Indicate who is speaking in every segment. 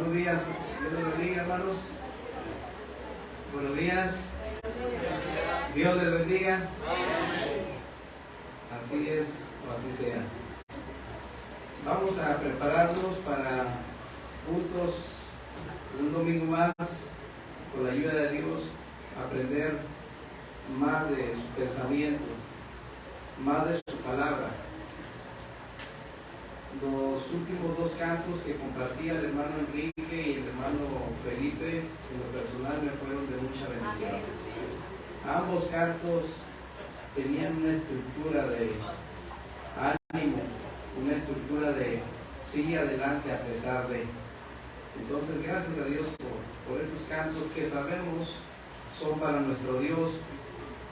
Speaker 1: Buenos días, Dios les bendiga, hermanos. Buenos días. Dios les bendiga. Así es, o así sea. Vamos a prepararnos para juntos un domingo más, con la ayuda de Dios, aprender más de su pensamiento, más de su palabra. Los últimos dos cantos que compartía el hermano Enrique y el hermano Felipe, en lo personal me fueron de mucha bendición. Ambos cantos tenían una estructura de ánimo, una estructura de sigue adelante a pesar de. Entonces, gracias a Dios por estos cantos que sabemos son para nuestro Dios,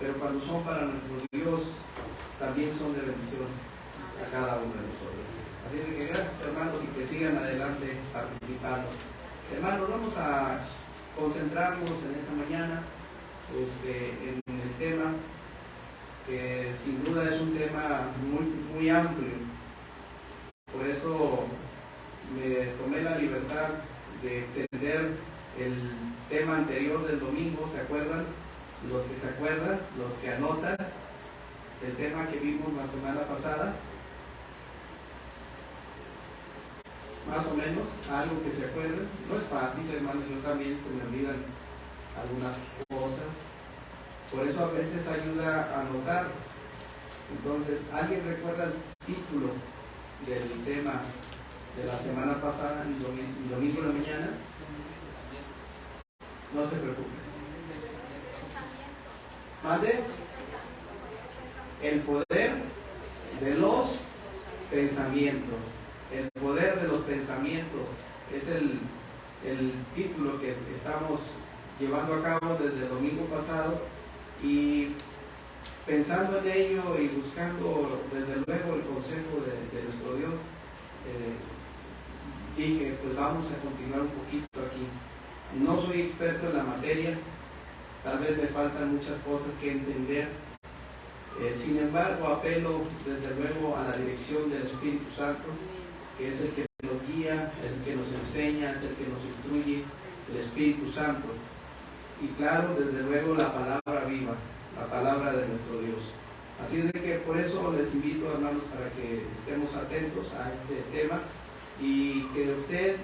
Speaker 1: pero cuando son para nuestro Dios, también son de bendición a cada uno de nosotros. Así que gracias, hermanos, y que sigan adelante participando. Hermanos, vamos a concentrarnos en esta mañana en el tema, que sin duda es un tema muy amplio. Por eso me tomé la libertad de extender el tema anterior del domingo, ¿se acuerdan? Los que se acuerdan, los que anotan, el tema que vimos la semana pasada. Más o menos, algo que se acuerden. No es fácil, hermanos, yo también se me olvidan algunas cosas. Por eso a veces ayuda a anotar. Entonces, ¿alguien recuerda el título del tema de la semana pasada, el domingo de la mañana? No se preocupen. ¿Mande? El poder de los pensamientos. El poder de los pensamientos es el título que estamos llevando a cabo desde el domingo pasado, y pensando en ello y buscando desde luego el consejo de nuestro Dios, dije, pues vamos a continuar un poquito aquí. No soy experto en la materia, tal vez me faltan muchas cosas que entender, sin embargo apelo desde luego a la dirección del Espíritu Santo, que es el que nos guía, el que nos enseña, es el que nos instruye, el Espíritu Santo. Y claro, desde luego la palabra viva, la palabra de nuestro Dios. Así es de que por eso les invito, hermanos, para que estemos atentos a este tema y que usted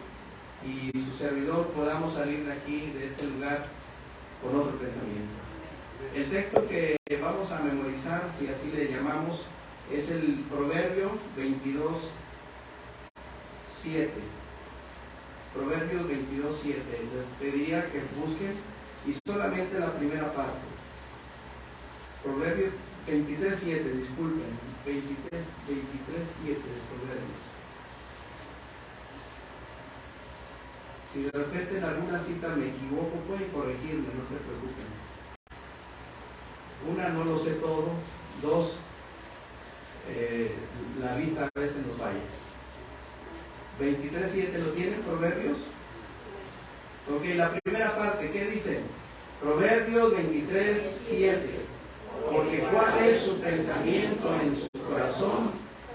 Speaker 1: y su servidor podamos salir de aquí, de este lugar, con otro pensamiento. El texto que vamos a memorizar, si así le llamamos, es el Proverbio 22:7. Proverbios 22:7. Les pediría que busquen y solamente la primera parte. Proverbios 23:7, disculpen. 23:7 de Proverbios. Si de repente en alguna cita me equivoco, pueden corregirme, no se preocupen. Una, no lo sé todo. Dos, la vista a veces nos falla. 23:7, ¿lo tienen, Proverbios? Ok, la primera parte, ¿qué dice? Proverbios 23:7. Porque cuál es su pensamiento en su corazón,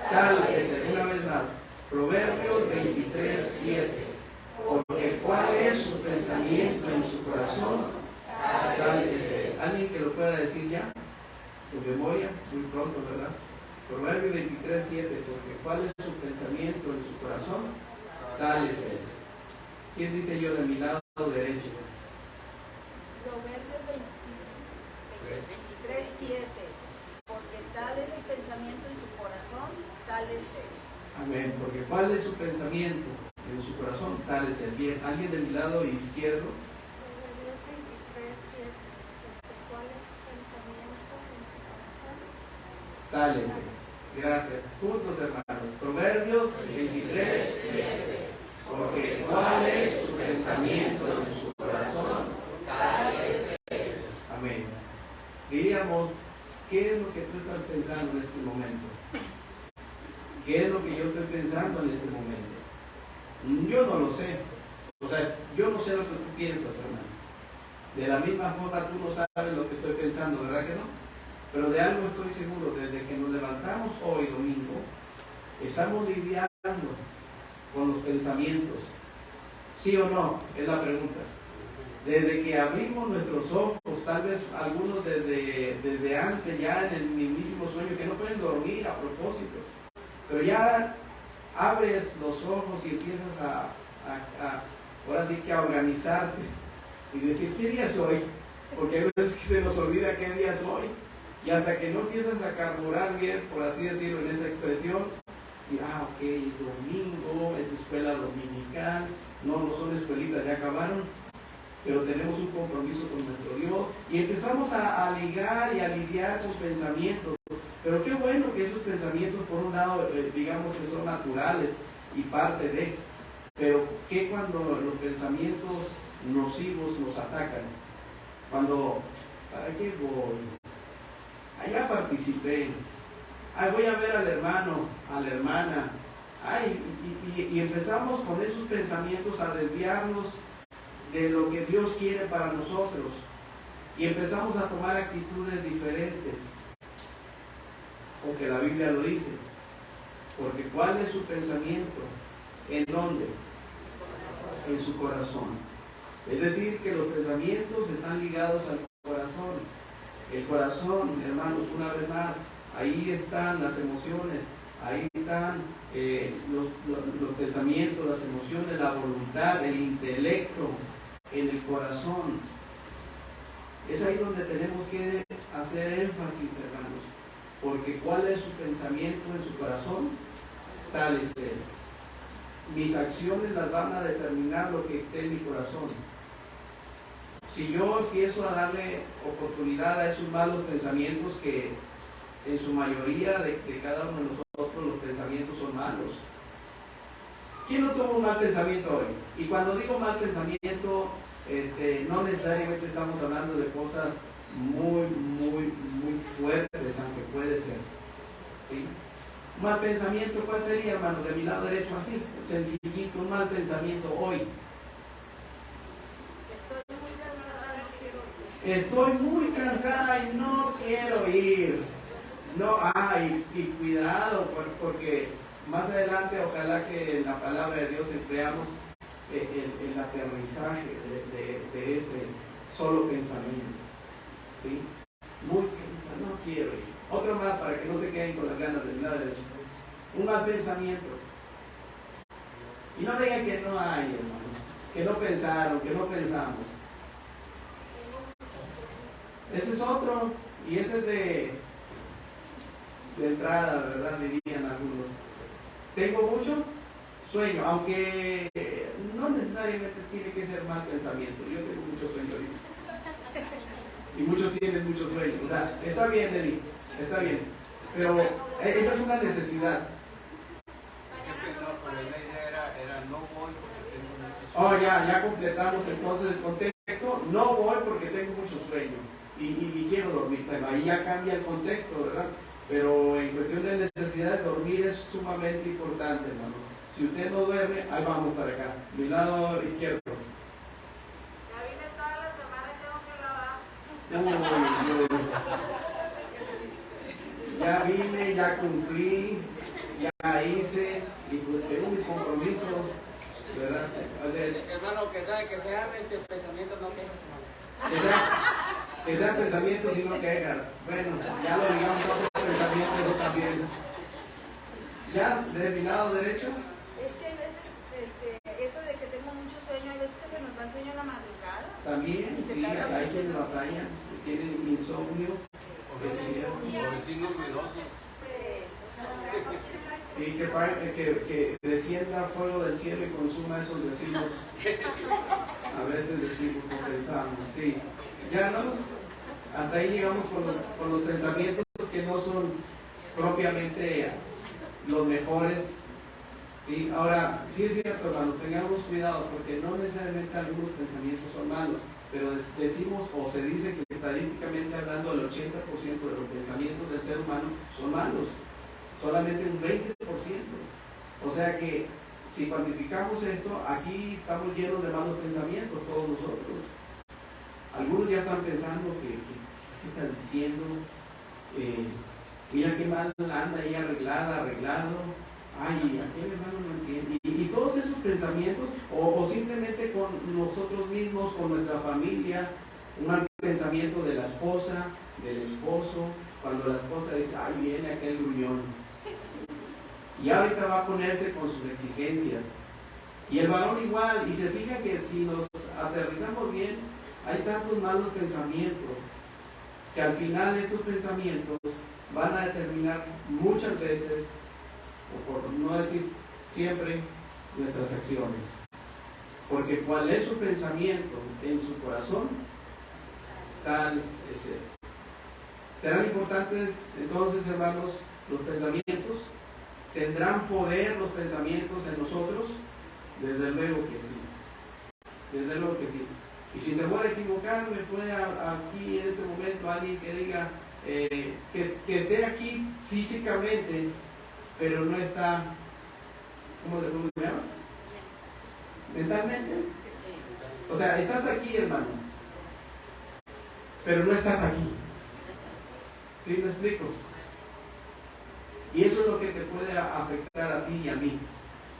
Speaker 1: tal es. Una vez más, Proverbios 23:7. Porque cuál es su pensamiento en su corazón, tal es. ¿Alguien que lo pueda decir ya? Tu memoria, muy pronto, ¿verdad? Proverbios 23:7. Porque cuál es su pensamiento en su corazón, tal es. ¿Quién dice yo de mi lado derecho?
Speaker 2: Proverbios 23:7. Porque tal es el pensamiento en su corazón, tal es él.
Speaker 1: Amén. Porque cuál es su pensamiento en su corazón, tal es el bien. ¿Alguien de mi lado izquierdo?
Speaker 3: Proverbios 23:7. Porque cuál es su pensamiento en su corazón,
Speaker 1: Tal es el. Gracias. Juntos, hermanos. Proverbios 23:7. Porque cuál es su pensamiento en su corazón, tal es él. Amén. Diríamos, ¿qué es lo que tú estás pensando en este momento? ¿Qué es lo que yo estoy pensando en este momento? Yo no lo sé. O sea, yo no sé lo que tú piensas, hermano. De la misma forma tú no sabes lo que estoy pensando, ¿verdad que no? Pero de algo estoy seguro, desde que nos levantamos hoy domingo, estamos lidiando con los pensamientos. ¿Sí o no? Es la pregunta. Desde que abrimos nuestros ojos, tal vez algunos desde antes, ya en el mismísimo sueño, que no pueden dormir a propósito, pero ya abres los ojos y empiezas ahora sí que a organizarte y decir, ¿qué día es hoy? Porque hay veces que se nos olvida qué día es hoy, y hasta que no empiezas a carburar bien, por así decirlo, en esa expresión, y ok, domingo, es escuela dominical, no son escuelitas, ya acabaron, pero tenemos un compromiso con nuestro Dios, y empezamos a ligar y a lidiar con pensamientos. Pero qué bueno que esos pensamientos, por un lado, digamos que son naturales y parte de, pero ¿qué cuando los pensamientos nocivos nos atacan? Cuando, ¿para qué voy? Allá participé, voy a ver al hermano, a la hermana, y empezamos con esos pensamientos a desviarnos de lo que Dios quiere para nosotros, y empezamos a tomar actitudes diferentes. Porque la Biblia lo dice. Porque ¿cuál es su pensamiento? ¿En dónde? En su corazón. Es decir, que los pensamientos están ligados al corazón. El corazón, hermanos, una vez más, ahí están las emociones, ahí están los pensamientos, las emociones, la voluntad, el intelecto, en el corazón. Es ahí donde tenemos que hacer énfasis, hermanos. Porque ¿cuál es su pensamiento en su corazón? Tal es él. Mis acciones las van a determinar lo que esté en mi corazón. Si yo empiezo a darle oportunidad a esos malos pensamientos, que en su mayoría de cada uno de nosotros los pensamientos son malos. ¿Quién no tuvo un mal pensamiento hoy? Y cuando digo mal pensamiento, no necesariamente estamos hablando de cosas muy fuertes, aunque puede ser. ¿Sí? Un mal pensamiento, ¿cuál sería, hermano? De mi lado derecho, así, sencillito, un mal pensamiento hoy. Estoy muy cansada y no quiero ir. No, y cuidado, porque más adelante ojalá que en la palabra de Dios empleamos el aterrizaje de ese solo pensamiento. ¿Sí? Muy cansado, no quiero ir. Otro más para que no se queden con las ganas de mi lado derecho. Un mal pensamiento. Y no digan que no hay, hermanos, que no pensaron, que no pensamos. Ese es otro, y ese es de entrada, ¿verdad? Dirían algunos. Tengo mucho sueño, aunque no necesariamente tiene que ser mal pensamiento. Yo tengo mucho sueño ahorita. Y muchos tienen mucho sueño. O sea, está bien, Eli, está bien. Pero esa es una necesidad.
Speaker 4: La idea era no voy porque tengo mucho sueño.
Speaker 1: Ya completamos entonces el contexto. No voy porque tengo mucho sueño y quiero dormir. Bueno, ahí ya cambia el contexto, ¿verdad? Pero en cuestión de necesidad, dormir es sumamente importante, hermano. Si usted no duerme, ahí vamos para acá. Mi lado izquierdo.
Speaker 3: Ya vine todas las semanas, tengo que lavar.
Speaker 1: Ya vine, ya cumplí, ya hice, y pues tengo mis compromisos, ¿verdad?
Speaker 4: Hermano, que sabe que sean pensamientos, no quejas, hermano.
Speaker 1: Que sean pensamientos y no quejas. Bueno, ya lo digamos a otros pensamientos, yo también. ¿Ya? ¿De mi lado derecho?
Speaker 2: Es que hay veces, eso de que tengo mucho sueño, hay veces que se nos va el sueño en la madrugada.
Speaker 1: También, sí, hay quienes batallan, tienen insomnio.
Speaker 4: O vecinos miedosos.
Speaker 1: Y que descienda fuego del cielo y consuma esos vecinos. A veces decimos o pensamos, sí. Ya hasta ahí llegamos con los pensamientos que no son propiamente los mejores. ¿Sí? Ahora, sí es cierto, hermanos, tengamos cuidado, porque no necesariamente algunos pensamientos son malos, pero decimos o se dice que estadísticamente hablando el 80% de los pensamientos del ser humano son malos, solamente un 20%. O sea que si cuantificamos esto, aquí estamos llenos de malos pensamientos todos nosotros. Algunos ya están pensando ¿qué están diciendo? Mira qué mal anda ahí arreglado. Ay, aquel hermano no entiende. Y todos esos pensamientos, o simplemente con nosotros mismos, con nuestra familia, un mal pensamiento de la esposa, del esposo, cuando la esposa dice, ay, viene aquel gruñón, y ahorita va a ponerse con sus exigencias, y el varón igual, y se fija que si nos aterrizamos bien, hay tantos malos pensamientos, que al final estos pensamientos van a determinar muchas veces, o por no decir siempre, nuestras acciones. Porque cuál es su pensamiento en su corazón, tal es él. ¿Serán importantes entonces, hermanos, los pensamientos? ¿Tendrán poder los pensamientos en nosotros? Desde luego que sí. Desde luego que sí. Y sin temor a equivocarme, puede aquí en este momento alguien que diga que esté aquí físicamente, pero no está, ¿cómo se llama? Mentalmente. O sea, estás aquí, hermano, pero no estás aquí. ¿Sí me explico? Y eso es lo que te puede afectar a ti y a mí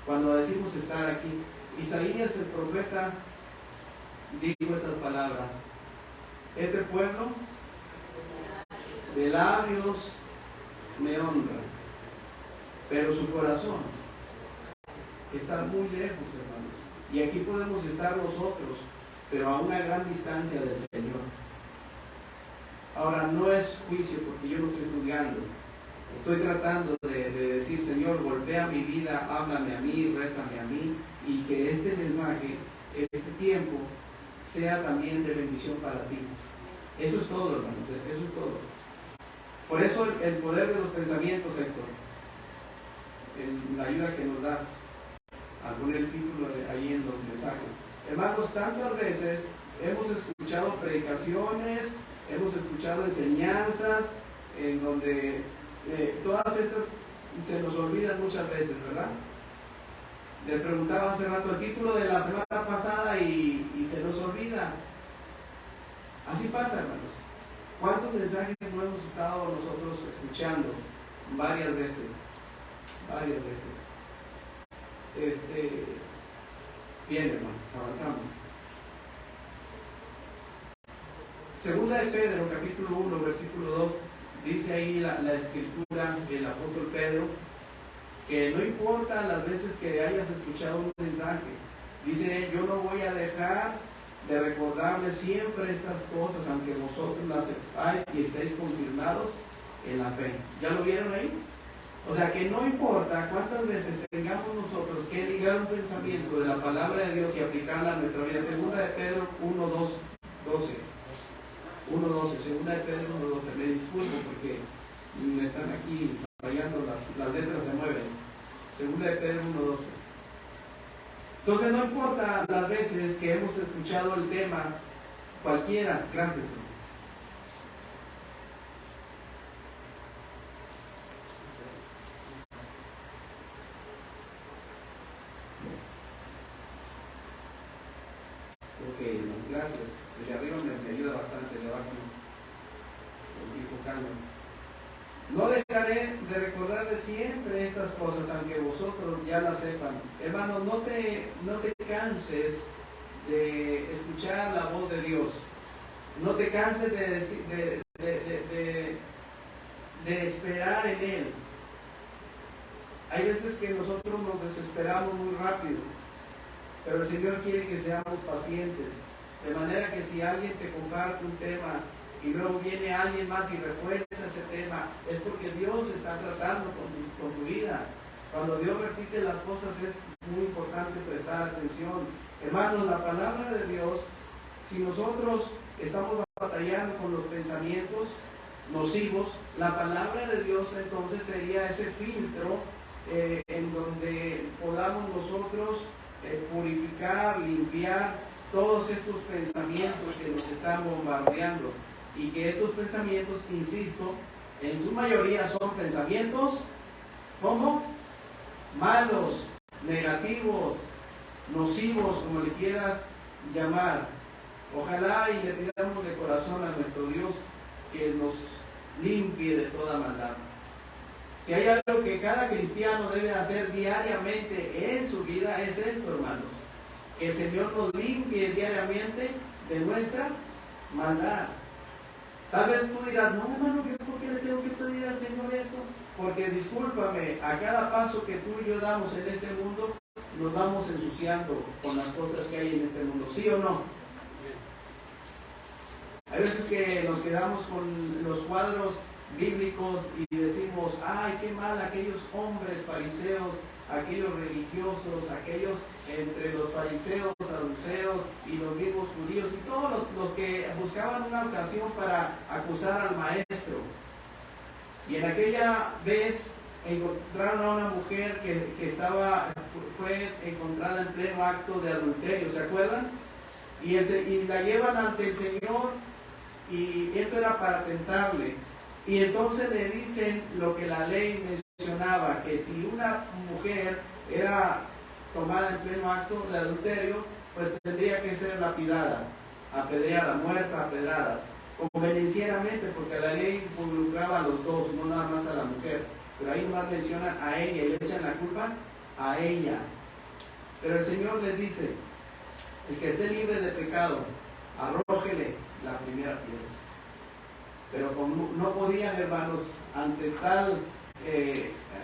Speaker 1: cuando decimos estar aquí. Isaías, el profeta, dijo estas palabras: este pueblo de labios me honra, pero su corazón está muy lejos, hermanos. Y aquí podemos estar nosotros, pero a una gran distancia del Señor. Ahora, no es juicio, porque yo no estoy juzgando. Estoy tratando de decir, Señor, golpea mi vida, háblame a mí, rétame a mí, y que este mensaje, este tiempo, sea también de bendición para ti. Eso es todo, hermanos, eso es todo. Por eso el poder de los pensamientos, Héctor, la ayuda que nos das al poner el título ahí en los mensajes. Hermanos, tantas veces hemos escuchado predicaciones, hemos escuchado enseñanzas en donde todas estas se nos olvidan muchas veces, ¿verdad? Les preguntaba hace rato el título de la semana pasada y se nos olvida. Así pasa, hermanos. ¿Cuántos mensajes no hemos estado nosotros escuchando? Varias veces. Varias veces. Bien, hermanos, avanzamos. Segunda de Pedro, capítulo 1, versículo 2, dice ahí la escritura, el apóstol Pedro, que no importa las veces que hayas escuchado un mensaje, dice, yo no voy a dejar de recordarles siempre estas cosas, aunque vosotros las sepáis y estéis confirmados en la fe. ¿Ya lo vieron ahí? O sea, que no importa cuántas veces tengamos nosotros que ligar un pensamiento de la palabra de Dios y aplicarla a nuestra vida. Segunda de Pedro 1.12. Segunda de Pedro 1.12. Me disculpo porque me están aquí fallando, las letras se mueven. Segunda de Pedro 1.12. Entonces no importa las veces que hemos escuchado el tema, cualquiera, gracias. Ok, gracias. Desde arriba me ayuda bastante, de abajo enfocando. No dejaré de recordarles siempre estas cosas, aunque vosotros ya las sepan. Hermanos, no te canses de escuchar la voz de Dios. No te canses de esperar en Él. Hay veces que nosotros nos desesperamos muy rápido, pero el Señor quiere que seamos pacientes. De manera que si alguien te comparte un tema y luego viene alguien más y refuerza ese tema, es porque Dios está tratando con tu vida. Cuando Dios repite las cosas es muy importante prestar atención. Hermanos, la palabra de Dios, si nosotros estamos batallando con los pensamientos nocivos, la palabra de Dios entonces sería ese filtro en donde podamos nosotros purificar, limpiar todos estos pensamientos que nos están bombardeando, y que estos pensamientos, insisto, en su mayoría son pensamientos ¿cómo? Malos, negativos, nocivos, como le quieras llamar. Ojalá y le pidamos de corazón a nuestro Dios que nos limpie de toda maldad. Si hay algo que cada cristiano debe hacer diariamente en su vida, es esto, hermanos. Que el Señor nos limpie diariamente de nuestra maldad. Tal vez tú dirás, no, hermano, ¿yo por qué le tengo que pedir al Señor esto? Porque discúlpame, a cada paso que tú y yo damos en este mundo, nos vamos ensuciando con las cosas que hay en este mundo, ¿sí o no? Hay veces que nos quedamos con los cuadros bíblicos y decimos, ay, qué mal aquellos hombres fariseos, aquellos religiosos, aquellos entre los fariseos, saduceos y los mismos judíos y todos los que buscaban una ocasión para acusar al maestro. Y en aquella vez encontraron a una mujer que fue encontrada en pleno acto de adulterio, ¿se acuerdan? Y la llevan ante el Señor, y esto era para tentarle. Y entonces le dicen lo que la ley mencionaba, que si una mujer era tomada en pleno acto de adulterio, pues tendría que ser lapidada, apedreada, muerta, apedrada, convenencieramente, porque la ley involucraba a los dos, no nada más a la mujer. Pero ahí más mencionan a ella y le echan la culpa a ella. Pero el Señor les dice, el que esté libre de pecado, arrójele la primera piedra. Pero como no podían, hermanos, ante tal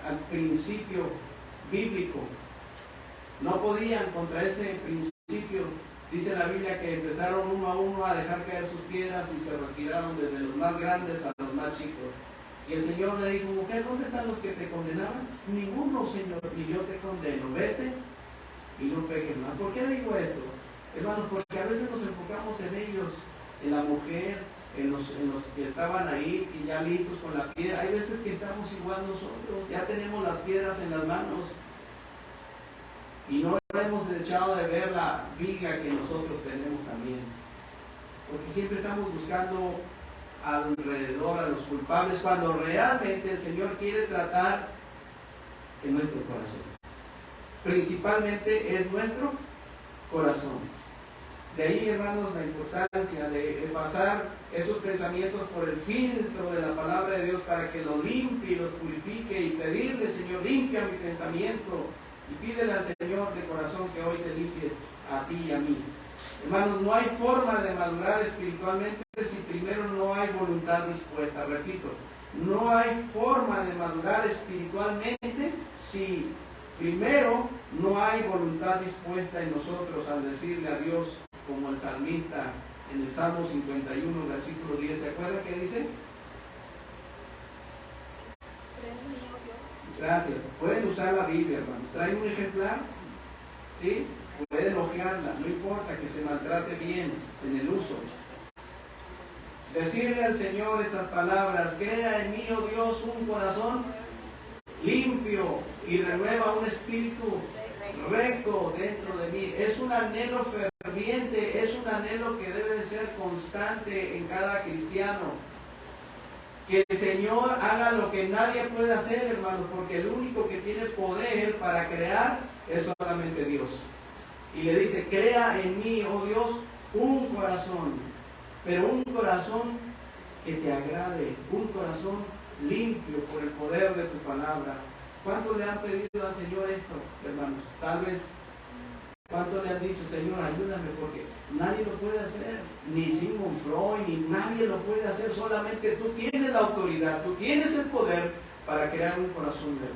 Speaker 1: al principio bíblico, no podían contra ese principio. Dice la Biblia que empezaron uno a uno a dejar caer sus piedras y se retiraron desde los más grandes a los más chicos. Y el Señor le dijo, mujer, ¿dónde están los que te condenaban? Ninguno, Señor, ni yo te condeno. Vete y no peques más. ¿Por qué digo esto? Hermanos, porque a veces nos enfocamos en ellos, en la mujer, en los que estaban ahí y ya listos con la piedra. Hay veces que estamos igual nosotros, ya tenemos las piedras en las manos y no hemos echado de ver la viga que nosotros tenemos también, porque siempre estamos buscando alrededor a los culpables, cuando realmente el Señor quiere tratar en nuestro corazón. Principalmente es nuestro corazón. De ahí, hermanos, la importancia de pasar esos pensamientos por el filtro de la palabra de Dios para que los limpie y los purifique, y pedirle, Señor, limpia mi pensamiento, y pídele al Señor de corazón que hoy te limpie a ti y a mí. Hermanos, no hay forma de madurar espiritualmente si primero no hay voluntad dispuesta. Repito, no hay forma de madurar espiritualmente si primero no hay voluntad dispuesta en nosotros al decirle a Dios, como el salmista en el Salmo 51, versículo 10, ¿se acuerdan qué dice? Gracias. Pueden usar la Biblia, hermanos. ¿Traen un ejemplar? ¿Sí? Pueden hojearla, no importa, que se maltrate bien en el uso. Decirle al Señor estas palabras: crea en mí, oh Dios, un corazón limpio y renueva un espíritu recto dentro de mí. Es un anhelo ferviente, es un anhelo que debe ser constante en cada cristiano. Que el Señor haga lo que nadie puede hacer, hermanos, porque el único que tiene poder para crear es solamente Dios. Y le dice: crea en mí, oh Dios, un corazón, pero un corazón que te agrade, un corazón limpio por el poder de tu palabra. ¿Cuántos le han pedido al Señor esto, hermanos? Tal vez, ¿cuántos le han dicho: Señor, ayúdame? Porque nadie lo puede hacer, ni Sigmund Freud, ni nadie lo puede hacer, solamente tú tienes la autoridad, tú tienes el poder para crear un corazón nuevo.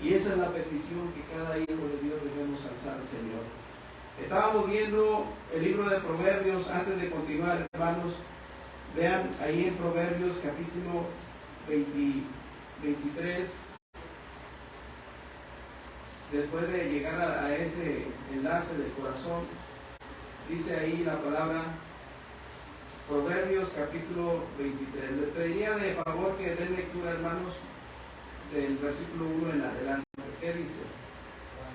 Speaker 1: Y esa es la petición que cada hijo de Dios debemos alzar al Señor. Estábamos viendo el libro de Proverbios. Antes de continuar, hermanos, vean ahí en Proverbios capítulo 23, después de llegar a ese enlace del corazón, dice ahí la palabra, Proverbios capítulo 23. Les pediría de favor que den lectura, hermanos, del versículo 1 en adelante. ¿Qué dice?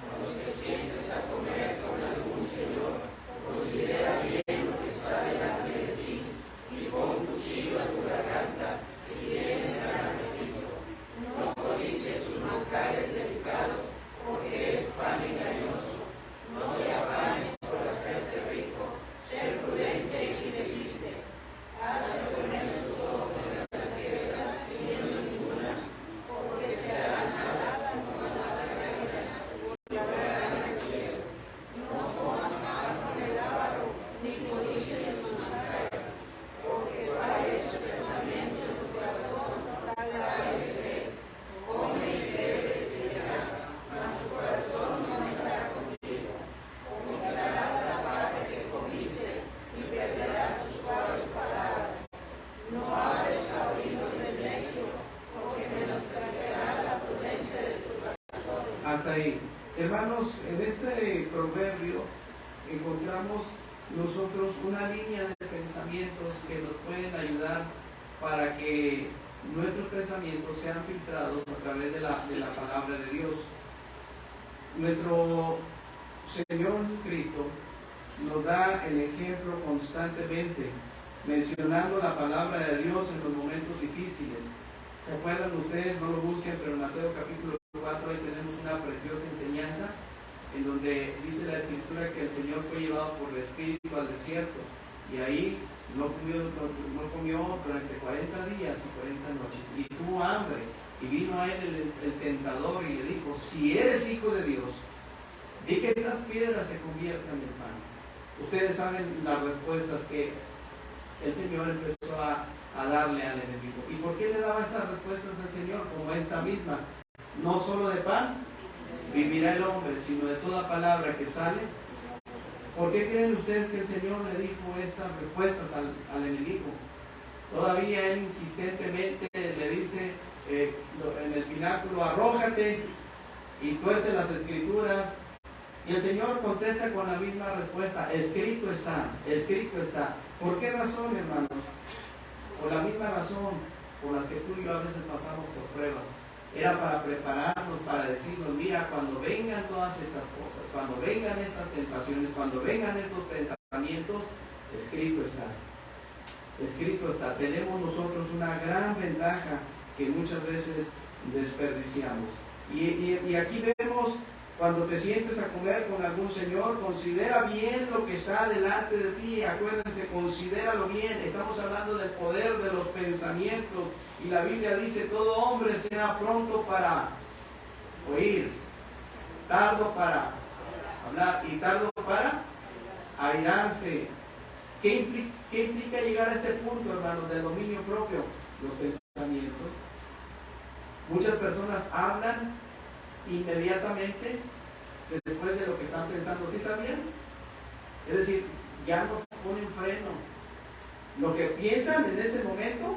Speaker 5: Cuando te sientes a comer con algún Señor, considera bien lo que está delante de ti y pon cuchillo a tu garganta si tienes gran apetito. No codicies sus manjares delicados, porque es pan engañoso. No te afanes por hacerte rico, sé prudente y desiste. Haz de poner tus ojos en las riquezas, teniendo ninguna, porque se
Speaker 1: Hasta ahí. Hermanos, en este proverbio encontramos nosotros una línea de pensamientos que nos pueden ayudar para que nuestros pensamientos sean filtrados a través de la palabra de Dios. Nuestro Señor Jesucristo nos da el ejemplo constantemente, mencionando la palabra de Dios en los momentos difíciles. ¿Se acuerdan ustedes? No lo busquen, pero en Mateo capítulo 4 ahí tenemos una preciosa enseñanza en donde dice la Escritura que el Señor fue llevado por el Espíritu al desierto y ahí no comió durante 40 días y 40 noches y tuvo hambre, y vino a él el tentador y le dijo: si eres hijo de Dios, di que estas piedras se conviertan en pan. Ustedes saben las respuestas que el Señor empezó a darle al enemigo. ¿Y por qué le daba esas respuestas al Señor? Como esta misma: no solo de pan vivirá el hombre, sino de toda palabra que sale. ¿Por qué creen ustedes que el Señor le dijo estas respuestas al enemigo? Todavía él insistentemente le dice en el pináculo: arrójate y tuerce las Escrituras. Y el Señor contesta con la misma respuesta: escrito está, escrito está. ¿Por qué razón, hermanos? Por la misma razón por la que tú y yo a veces pasamos por pruebas. Era para prepararnos, para decirnos: mira, cuando vengan todas estas cosas, cuando vengan estas tentaciones, cuando vengan estos pensamientos, escrito está. Escrito está. Tenemos nosotros una gran ventaja que muchas veces desperdiciamos. Y aquí vemos: cuando te sientes a comer con algún señor, considera bien lo que está delante de ti. Acuérdense, considéralo bien. Estamos hablando del poder de los pensamientos. Y la Biblia dice: todo hombre sea pronto para oír, tardo para hablar y tardo para airarse. ¿Qué implica llegar a este punto, hermanos, del dominio propio? Los pensamientos. Muchas personas hablan inmediatamente después de lo que están pensando. ¿Sí sabían? Es decir, ya no ponen freno. Lo que piensan en ese momento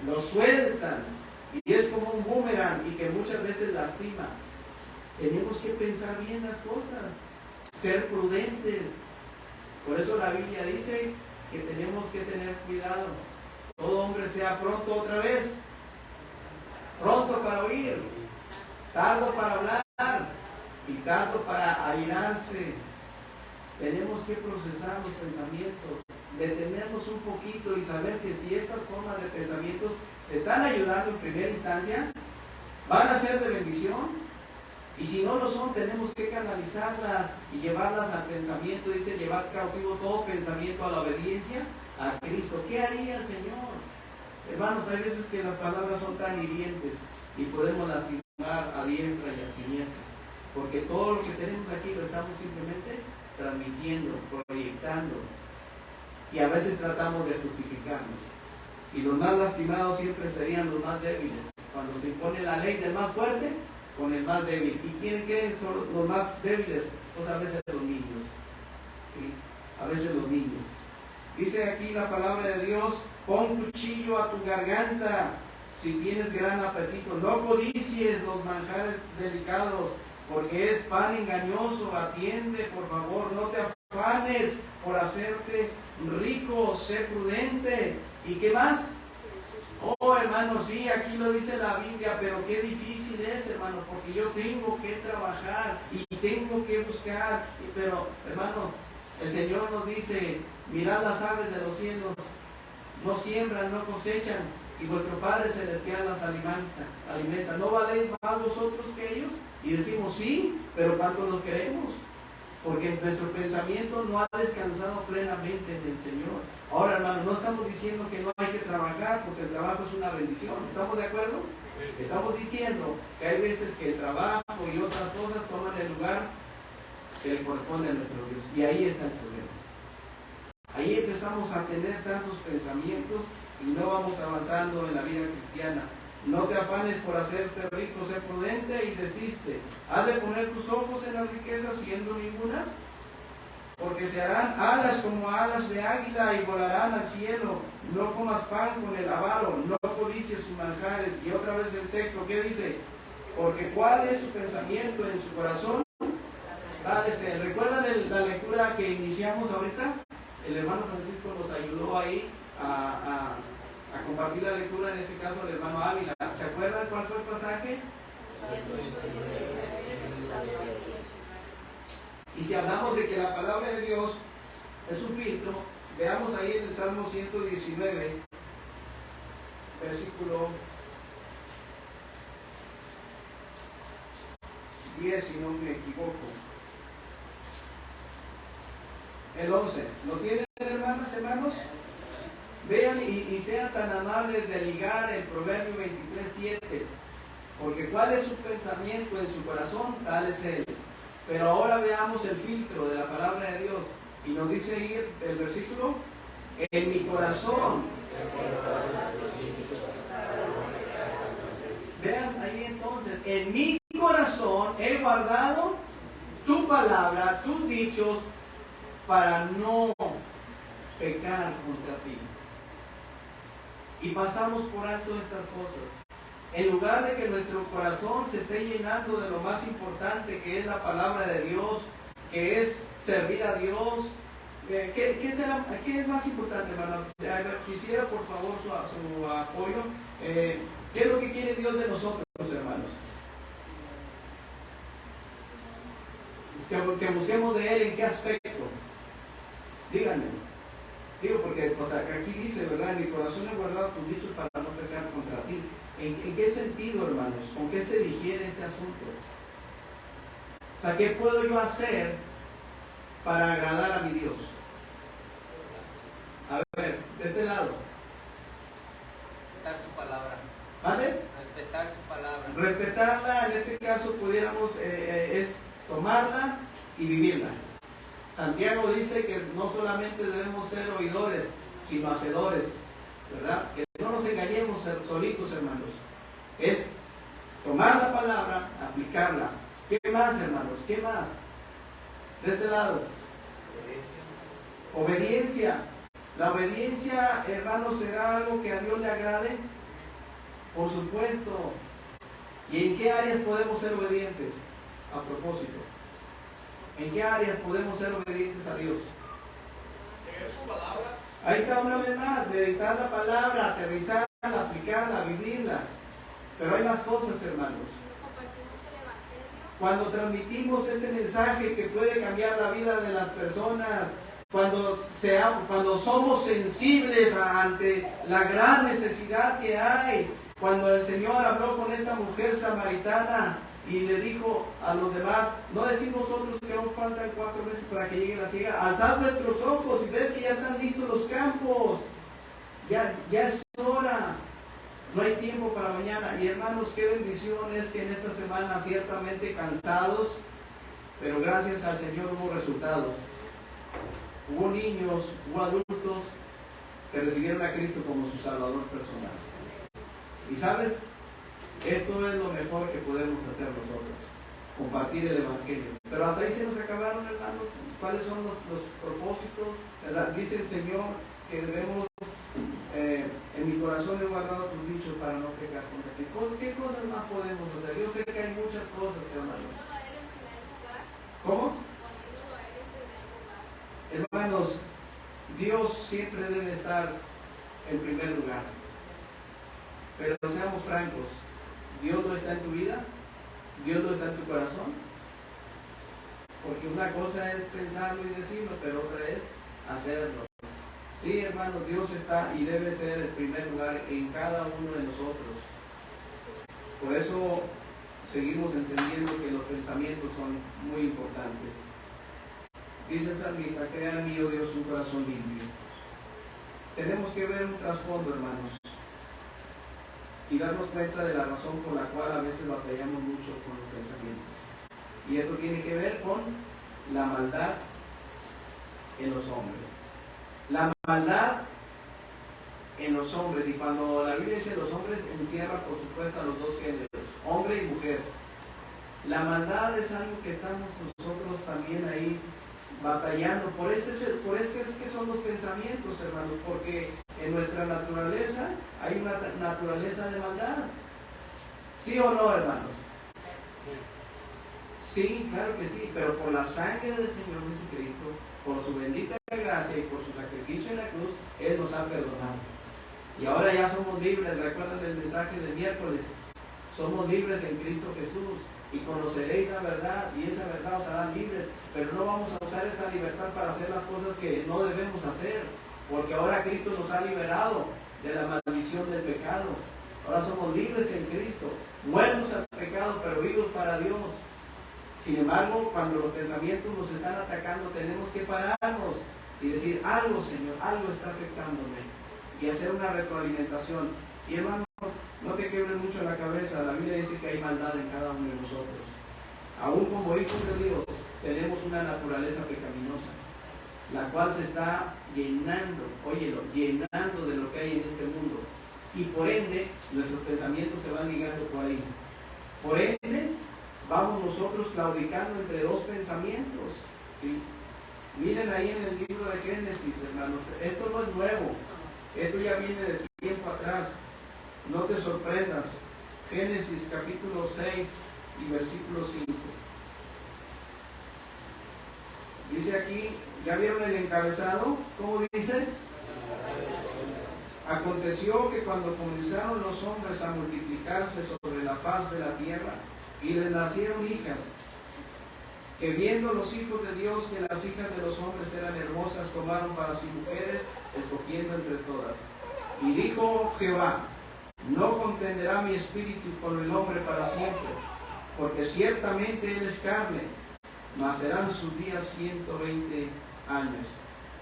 Speaker 1: lo sueltan y es como un boomerang y que muchas veces lastima. Tenemos que pensar bien las cosas, ser prudentes. Por eso la Biblia dice que tenemos que tener cuidado. Todo hombre sea pronto, otra vez, pronto para oír, tardo para hablar y tardo para airarse. Tenemos que procesar los pensamientos, detenernos un poquito y saber que si estas formas de pensamientos te están ayudando en primera instancia, van a ser de bendición. Y si no lo son, tenemos que canalizarlas y llevarlas al pensamiento. Dice: llevar cautivo todo pensamiento a la obediencia a Cristo. ¿Qué haría el Señor? Hermanos, hay veces que las palabras son tan hirientes y podemos lastimar a diestra y a siniestra, porque todo lo que tenemos aquí lo estamos simplemente transmitiendo, proyectando, y a veces tratamos de justificarnos. Y los más lastimados siempre serían los más débiles. Cuando se impone la ley del más fuerte con el más débil. ¿Y quiénes creen son los más débiles? Pues a veces los niños. ¿Sí? A veces los niños. Dice aquí la palabra de Dios: pon cuchillo a tu garganta si tienes gran apetito. No codicies los manjares delicados, porque es pan engañoso. Atiende, por favor, no te afanes por hacerte rico, sé prudente. ¿Y qué más? Oh, hermano, sí, aquí lo dice la Biblia, pero qué difícil es, hermano, porque yo tengo que trabajar y tengo que buscar. Pero, hermano, el Señor nos dice: mirad las aves de los cielos, no siembran, no cosechan, y vuestro Padre Celestial las alimenta. ¿No valéis más vosotros que ellos? Y decimos: sí, pero ¿cuánto los creemos? Porque nuestro pensamiento no ha descansado plenamente en el Señor. Ahora, hermano, no estamos diciendo que no hay que trabajar, porque el trabajo es una bendición. ¿Estamos de acuerdo? Estamos diciendo que hay veces que el trabajo y otras cosas toman el lugar que le corresponde a nuestro Dios. Y ahí está el problema. Ahí empezamos a tener tantos pensamientos y no vamos avanzando en la vida cristiana. No te afanes por hacerte rico, sé prudente y desiste. ¿Has de poner tus ojos en las riquezas siendo ningunas? Porque se harán alas como alas de águila y volarán al cielo. No comas pan con el avaro, no codicies sus manjares. Y otra vez el texto, ¿qué dice? Porque ¿cuál es su pensamiento en su corazón? Tal es él. ¿Recuerdan la lectura que iniciamos ahorita? El hermano Francisco nos ayudó ahí a compartir la lectura, en este caso el hermano Ávila. ¿Se acuerdan cuál fue el pasaje? Y si hablamos de que la palabra de Dios es un filtro, veamos ahí en el Salmo 119, versículo 10, si no me equivoco. El 11. ¿Lo tienen, hermanos? Vean y sean tan amables de ligar el Proverbio 23:7. Porque cuál es su pensamiento en su corazón, tal es él. Pero ahora veamos el filtro de la palabra de Dios. Y nos dice ahí el versículo: en mi corazón. Vean ahí entonces, en mi corazón he guardado tu palabra, tus dichos, para no pecar contra ti. Y pasamos por alto estas cosas. En lugar de que nuestro corazón se esté llenando de lo más importante, que es la palabra de Dios, que es servir a Dios, ¿qué es más importante, hermano? Quisiera por favor su apoyo. ¿Qué es lo que quiere Dios de nosotros, hermanos? Que busquemos de Él, ¿en qué aspecto? Díganme. Digo, porque aquí dice, ¿verdad? En mi corazón he guardado tus dichos para no pecar contra ti. ¿En qué sentido, hermanos? ¿Con qué se digiere este asunto? O sea, ¿qué puedo yo hacer para agradar a mi Dios? A ver, de este lado.
Speaker 6: Respetar su palabra.
Speaker 1: ¿Vale?
Speaker 6: Respetar su palabra.
Speaker 1: Respetarla, en este caso pudiéramos, es tomarla y vivirla. Santiago dice que no solamente debemos ser oidores, sino hacedores, ¿verdad? Que no nos engañemos solitos, hermanos. Es tomar la palabra, aplicarla. ¿Qué más, hermanos? ¿Qué más? De este lado. Obediencia. La obediencia, hermanos, ¿será algo que a Dios le agrade? Por supuesto. ¿Y en qué áreas podemos ser obedientes? A propósito. ¿En qué áreas podemos ser obedientes a Dios? Ahí está una vez más, meditar la palabra, aterrizarla, aplicarla, vivirla. Pero hay más cosas, hermanos. Cuando transmitimos este mensaje que puede cambiar la vida de las personas, cuando somos sensibles ante la gran necesidad que hay, cuando el Señor habló con esta mujer samaritana y le dijo a los demás, no decimos nosotros que aún faltan 4 meses para que llegue la siega, alzad vuestros ojos y ved que ya están listos los campos, ya es hora, no hay tiempo para mañana. Y hermanos, qué bendición es que en esta semana, ciertamente cansados, pero gracias al Señor hubo resultados. Hubo niños, hubo adultos que recibieron a Cristo como su Salvador personal. Y sabes, esto es lo mejor que podemos hacer nosotros, compartir el Evangelio. Pero hasta ahí se nos acabaron, hermanos. ¿Cuáles son los propósitos? ¿Verdad? Dice el Señor que debemos, en mi corazón he guardado tus dichos para no pecar contra ti. ¿Qué cosas más podemos hacer? Yo sé que hay muchas cosas, hermanos. ¿Cómo? Hermanos, Dios siempre debe estar en primer lugar. Pero seamos francos, ¿Dios no está en tu vida? ¿Dios no está en tu corazón? Porque una cosa es pensarlo y decirlo, pero otra es hacerlo. Sí, hermanos, Dios está y debe ser el primer lugar en cada uno de nosotros. Por eso seguimos entendiendo que los pensamientos son muy importantes. Dice el salmista, crea en mí, oh Dios, un corazón limpio. Tenemos que ver un trasfondo, hermanos, y darnos cuenta de la razón por la cual a veces batallamos mucho con los pensamientos. Y esto tiene que ver con la maldad en los hombres. La maldad en los hombres, y cuando la Biblia dice los hombres, encierra por supuesto a los dos géneros, hombre y mujer. La maldad es algo que estamos nosotros también ahí batallando. Por eso es que son los pensamientos, hermanos, porque en nuestra naturaleza hay una naturaleza de maldad. ¿Sí o no, hermanos? Sí, claro que sí, pero por la sangre del Señor Jesucristo, por su bendita gracia y por su sacrificio en la cruz, Él nos ha perdonado. Y ahora ya somos libres. ¿Recuerdan el mensaje del miércoles? Somos libres en Cristo Jesús y conoceréis la verdad y esa verdad os hará libres. Pero no vamos a usar esa libertad para hacer las cosas que no debemos hacer, porque ahora Cristo nos ha liberado de la maldición del pecado. Ahora somos libres en Cristo, muertos al pecado, pero vivos para Dios. Sin embargo, cuando los pensamientos nos están atacando, tenemos que pararnos y decir, algo, Señor, algo está afectándome, y hacer una retroalimentación. Y hermano, no te quebres mucho la cabeza. La Biblia dice que hay maldad en cada uno de nosotros. Aún como hijos de Dios, tenemos una naturaleza pecaminosa, la cual se está llenando, óyelo, llenando de lo que hay en este mundo. Y por ende, nuestros pensamientos se van ligando por ahí. Por ende, vamos nosotros claudicando entre dos pensamientos. ¿Sí? Miren ahí en el libro de Génesis, hermanos. Esto no es nuevo. Esto ya viene de tiempo atrás. No te sorprendas. Génesis capítulo 6 y versículo 5. Dice aquí, ¿ya vieron el encabezado? ¿Cómo dice? Aconteció que cuando comenzaron los hombres a multiplicarse sobre la faz de la tierra, y les nacieron hijas, que viendo los hijos de Dios que las hijas de los hombres eran hermosas, tomaron para sí mujeres, escogiendo entre todas. Y dijo Jehová, no contenderá mi espíritu con el hombre para siempre, porque ciertamente él es carne, mas serán sus días 120 años.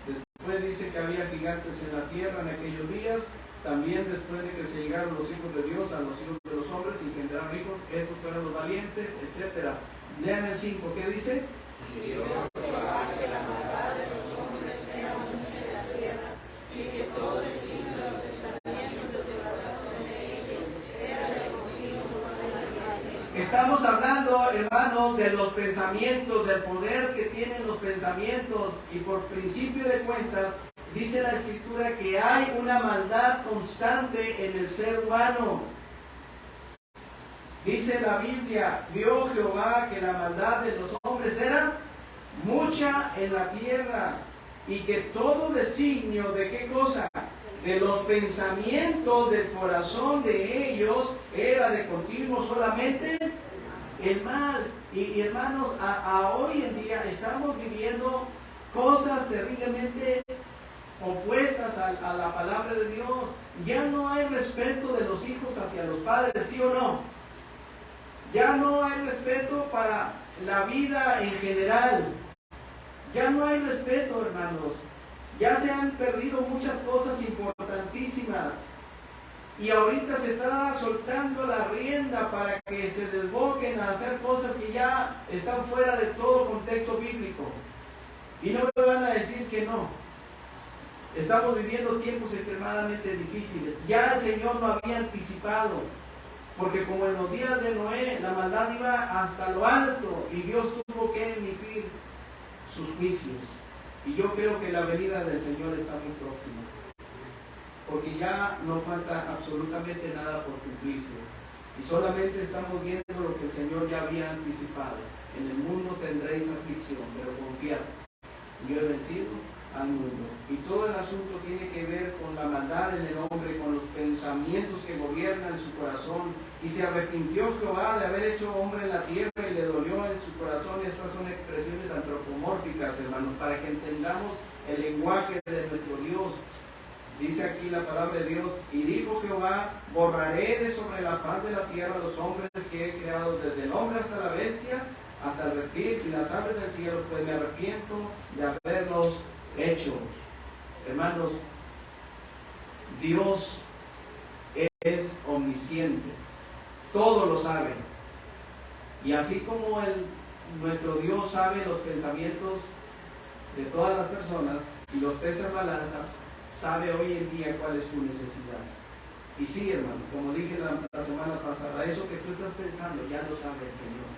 Speaker 1: Después dice que había gigantes en la tierra en aquellos días. También después de que se llegaron los hijos de Dios a los hijos de los hombres, engendraron hijos, estos fueron los valientes, etc. Lean el 5, ¿qué dice?
Speaker 5: Y vio Jehová que la maldad de los hombres era mucha en la tierra, y que todo designio de los pensamientos de su corazón de ellos era de continuo sobre la tierra.
Speaker 1: Estamos hablando, hermanos, de los pensamientos, del poder que tienen los pensamientos, y por principio de cuentas, dice la Escritura que hay una maldad constante en el ser humano. Dice la Biblia, vio Jehová que la maldad de los hombres era mucha en la tierra, y que todo designio de qué cosa, de los pensamientos del corazón de ellos era de continuo solamente el mal. Y hermanos, a hoy en día estamos viviendo cosas terriblemente opuestas a la palabra de Dios. Ya no hay respeto de los hijos hacia los padres, ¿sí o no? Ya no hay respeto para la vida en general. Ya no hay respeto, hermanos. Ya se han perdido muchas cosas importantísimas. Y ahorita se está soltando la rienda para que se desboquen a hacer cosas que ya están fuera de todo contexto bíblico. Y no me van a decir que no. Estamos viviendo tiempos extremadamente difíciles. Ya el Señor lo había anticipado, porque como en los días de Noé, la maldad iba hasta lo alto y Dios tuvo que emitir sus juicios. Y yo creo que la venida del Señor está muy próxima, porque ya no falta absolutamente nada por cumplirse. Y solamente estamos viendo lo que el Señor ya había anticipado. En el mundo tendréis aflicción, pero confiad, yo he vencido al mundo. Y todo el asunto tiene que ver con la maldad en el hombre, con los pensamientos que gobiernan su corazón. Y se arrepintió Jehová de haber hecho hombre en la tierra, y le dolió en su corazón. Estas son expresiones antropomórficas, hermanos, para que entendamos el lenguaje de nuestro Dios. Dice aquí la palabra de Dios, y dijo Jehová, borraré de sobre la faz de la tierra los hombres que he creado, desde el hombre hasta la bestia, hasta el reptil y las aves del cielo, pues me arrepiento de haberlos hecho. Hermanos, Dios es omnisciente, todo lo sabe. Y así como nuestro Dios sabe los pensamientos de todas las personas y los pesa en balanza, sabe hoy en día cuál es tu necesidad. Y sí, hermano, como dije la semana pasada, eso que tú estás pensando ya lo sabe el Señor,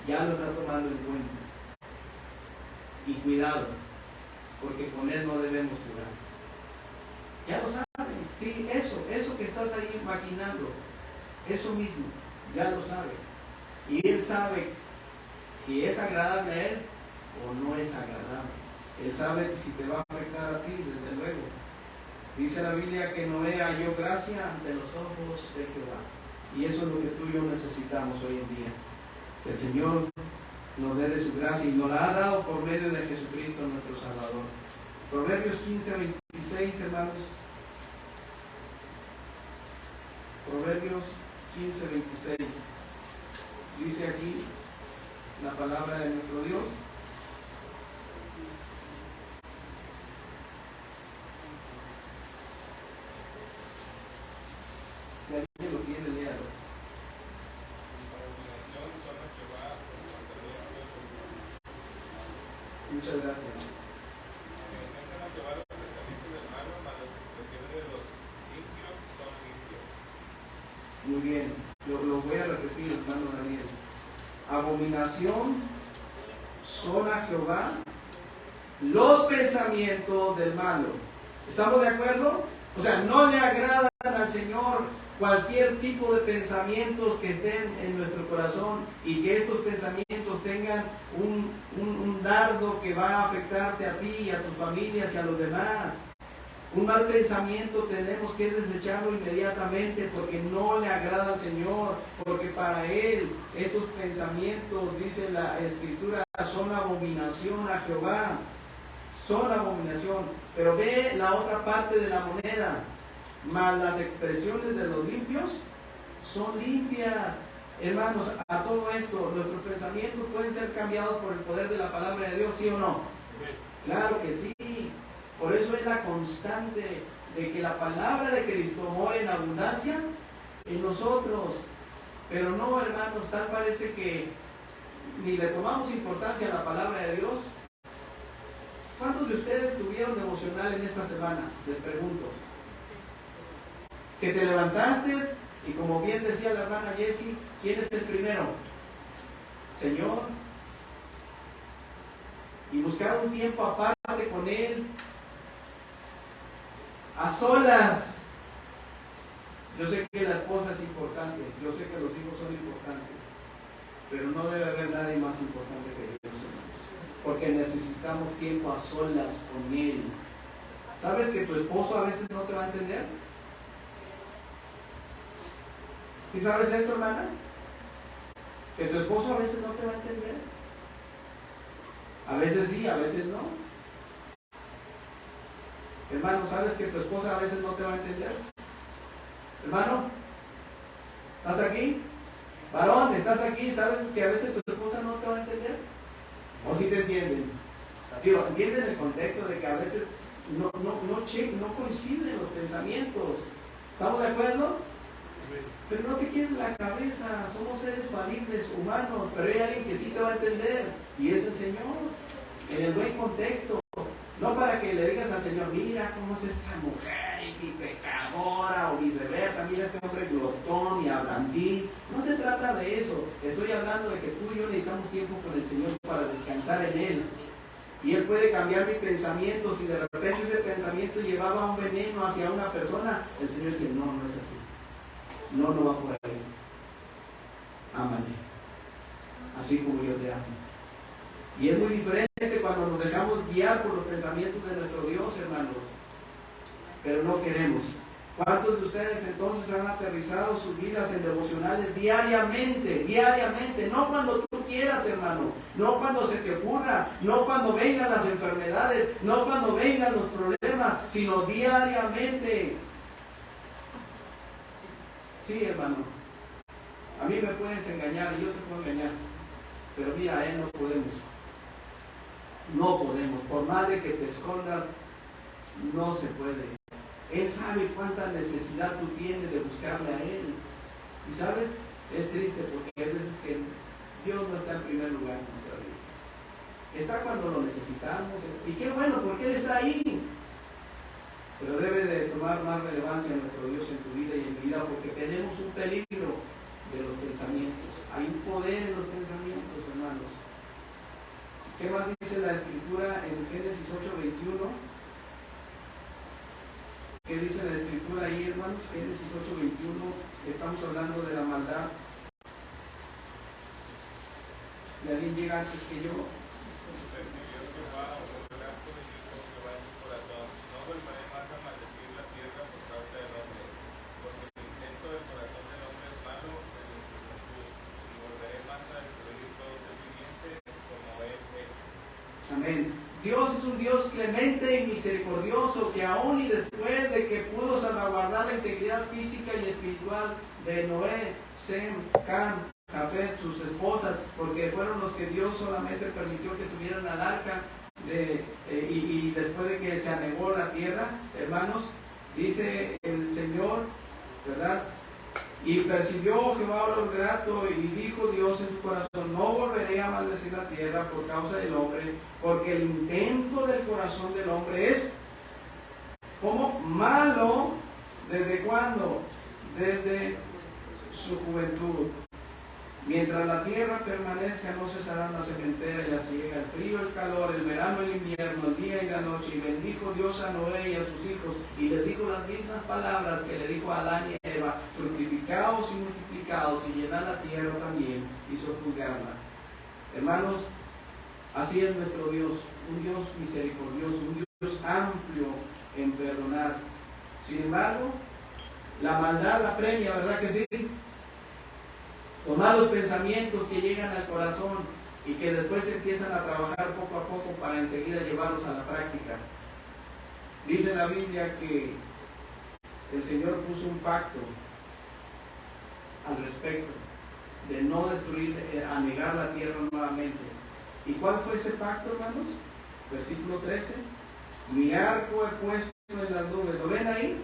Speaker 1: ya lo está tomando en cuenta. Y cuidado, porque con Él no debemos jugar. Ya lo sabe, sí, eso que estás ahí maquinando, eso mismo, ya lo sabe. Y Él sabe si es agradable a Él o no es agradable. Él sabe si te va a afectar a ti, desde luego. Dice la Biblia que Noé halló gracia ante los ojos de Jehová. Y eso es lo que tú y yo necesitamos hoy en día. Que el Señor nos dé de su gracia y nos la ha dado por medio de Jesucristo nuestro Salvador. Proverbios 15:26, hermanos. Proverbios 15:26. Dice aquí la palabra de nuestro Dios. Si alguien lo tiene, léalo. Muchas gracias. Muy bien, lo voy a repetir, hermano Daniel. Abominación son a Jehová los pensamientos del malo. ¿Estamos de acuerdo? O sea, no le agradan al Señor cualquier tipo de pensamientos que estén en nuestro corazón y que estos pensamientos tengan un dardo que va a afectarte a ti y a tus familias y a los demás. Un mal pensamiento tenemos que desecharlo inmediatamente porque no le agrada al Señor, porque para Él estos pensamientos, dice la Escritura, son abominación a Jehová, son abominación. Pero ve la otra parte de la moneda, mas las expresiones de los limpios son limpias. Hermanos, a todo esto, nuestros pensamientos pueden ser cambiados por el poder de la palabra de Dios, ¿sí o no? Claro que sí. Por eso es la constante de que la palabra de Cristo mora en abundancia en nosotros. Pero no, hermanos, tal parece que ni le tomamos importancia a la palabra de Dios. ¿Cuántos de ustedes tuvieron devocional en esta semana? Les pregunto. Que te levantaste y como bien decía la hermana Jessie, ¿quién es el primero? Señor. Y buscar un tiempo aparte con Él. A solas. Yo sé que la esposa es importante, yo sé que los hijos son importantes, pero no debe haber nadie más importante que Dios, porque necesitamos tiempo a solas con Él. ¿Sabes que tu esposo a veces no te va a entender? ¿Y sabes esto, hermana? Que tu esposo a veces no te va a entender. A veces sí, a veces no. Hermano, ¿sabes que tu esposa a veces no te va a entender? Hermano, ¿estás aquí? Varón, ¿estás aquí? ¿Sabes que a veces tu esposa no te va a entender? ¿O sí te entienden? Digo, entienden el contexto de que a veces no coinciden los pensamientos. ¿Estamos de acuerdo? Pero no te quieren la cabeza, somos seres falibles, humanos, pero hay alguien que sí te va a entender, y es el Señor, en el buen contexto. No para que le digas al Señor, mira cómo es esta mujer y pecadora, o viceversa, mira este hombre glotón y hablandín. No se trata de eso. Estoy hablando de que tú y yo necesitamos tiempo con el Señor para descansar en Él. Y Él puede cambiar mi pensamiento. Si de repente ese pensamiento llevaba un veneno hacia una persona, el Señor dice, no, no es así. No, no va por ahí. Ámame. Así como yo te amo. Y es muy diferente cuando nos dejamos guiar por los pensamientos de nuestro Dios, hermanos. Pero no queremos. ¿Cuántos de ustedes entonces han aterrizado sus vidas en devocionales diariamente? No cuando tú quieras, hermano. No cuando se te ocurra. No cuando vengan las enfermedades. No cuando vengan los problemas. Sino diariamente. Sí, hermano. A mí me puedes engañar y yo te puedo engañar. Pero mira, a Él no podemos. No podemos, por más de que te escondas, no se puede. Él sabe cuánta necesidad tú tienes de buscarle a Él. Y sabes, es triste porque hay veces que Dios no está en primer lugar en nuestra vida. Está cuando lo necesitamos. Y qué bueno, porque Él está ahí. Pero debe de tomar más relevancia nuestro Dios en tu vida y en mi vida, porque tenemos un peligro de los pensamientos. Hay un poder en los pensamientos, hermanos. ¿Qué más dice la Escritura en Génesis 8:21? ¿Qué dice la Escritura ahí, hermanos? Génesis 8:21, estamos hablando de la maldad. Si alguien llega antes que yo, amén. Dios es un Dios clemente y misericordioso que aún y después de que pudo salvaguardar la integridad física y espiritual de Noé, Sem, Cam, Jafet, sus esposas, porque fueron los que Dios solamente permitió que subieran al arca y después de que se anegó la tierra, hermanos, dice el Señor, ¿verdad? Y percibió Jehová olor grato y dijo Dios en su corazón, no volveré a maldecir la tierra por causa del hombre, porque el intento del corazón del hombre es como malo. ¿Desde cuándo? Desde su juventud. Mientras la tierra permanezca, no cesarán la sementera y la siega, el frío, el calor, el verano, el invierno, el día y la noche. Y bendijo Dios a Noé y a sus hijos, y les dijo las mismas palabras que le dijo a Adán y a Eva: fructificaos y multiplicaos, y llenad la tierra también, y sojuzgadla. Hermanos, así es nuestro Dios, un Dios misericordioso, un Dios amplio en perdonar. Sin embargo, la maldad apremia, ¿verdad que sí? Los malos pensamientos que llegan al corazón y que después empiezan a trabajar poco a poco para enseguida llevarlos a la práctica. Dice la Biblia que el Señor puso un pacto al respecto de no destruir, anegar la tierra nuevamente. ¿Y cuál fue ese pacto, hermanos? Versículo 13. Mi arco he puesto en las nubes. ¿Lo ven ahí?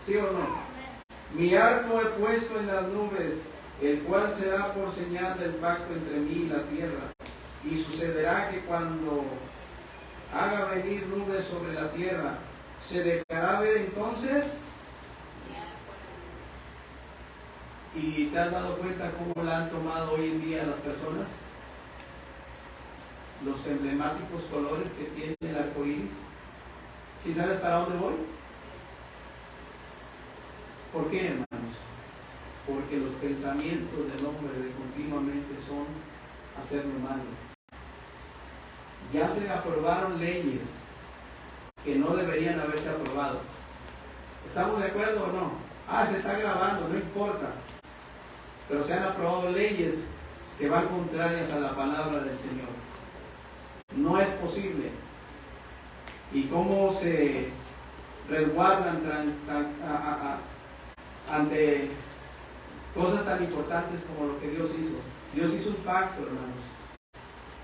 Speaker 1: ¿Sí o no? Mi arco he puesto en las nubes, el cual será por señal del pacto entre mí y la tierra. Y sucederá que cuando haga venir nubes sobre la tierra, se dejará ver entonces. ¿Y te has dado cuenta cómo la han tomado hoy en día las personas? Los emblemáticos colores que tiene el arco iris. ¿Sí sabes para dónde voy? ¿Por qué, hermanos? Porque los pensamientos del hombre continuamente son hacer lo malo. Ya se aprobaron leyes que no deberían haberse aprobado. ¿Estamos de acuerdo o no? Se está grabando, no importa. Pero se han aprobado leyes que van contrarias a la palabra del Señor. No es posible. ¿Y cómo se resguardan ante cosas tan importantes como lo que Dios hizo? Dios hizo un pacto, hermanos,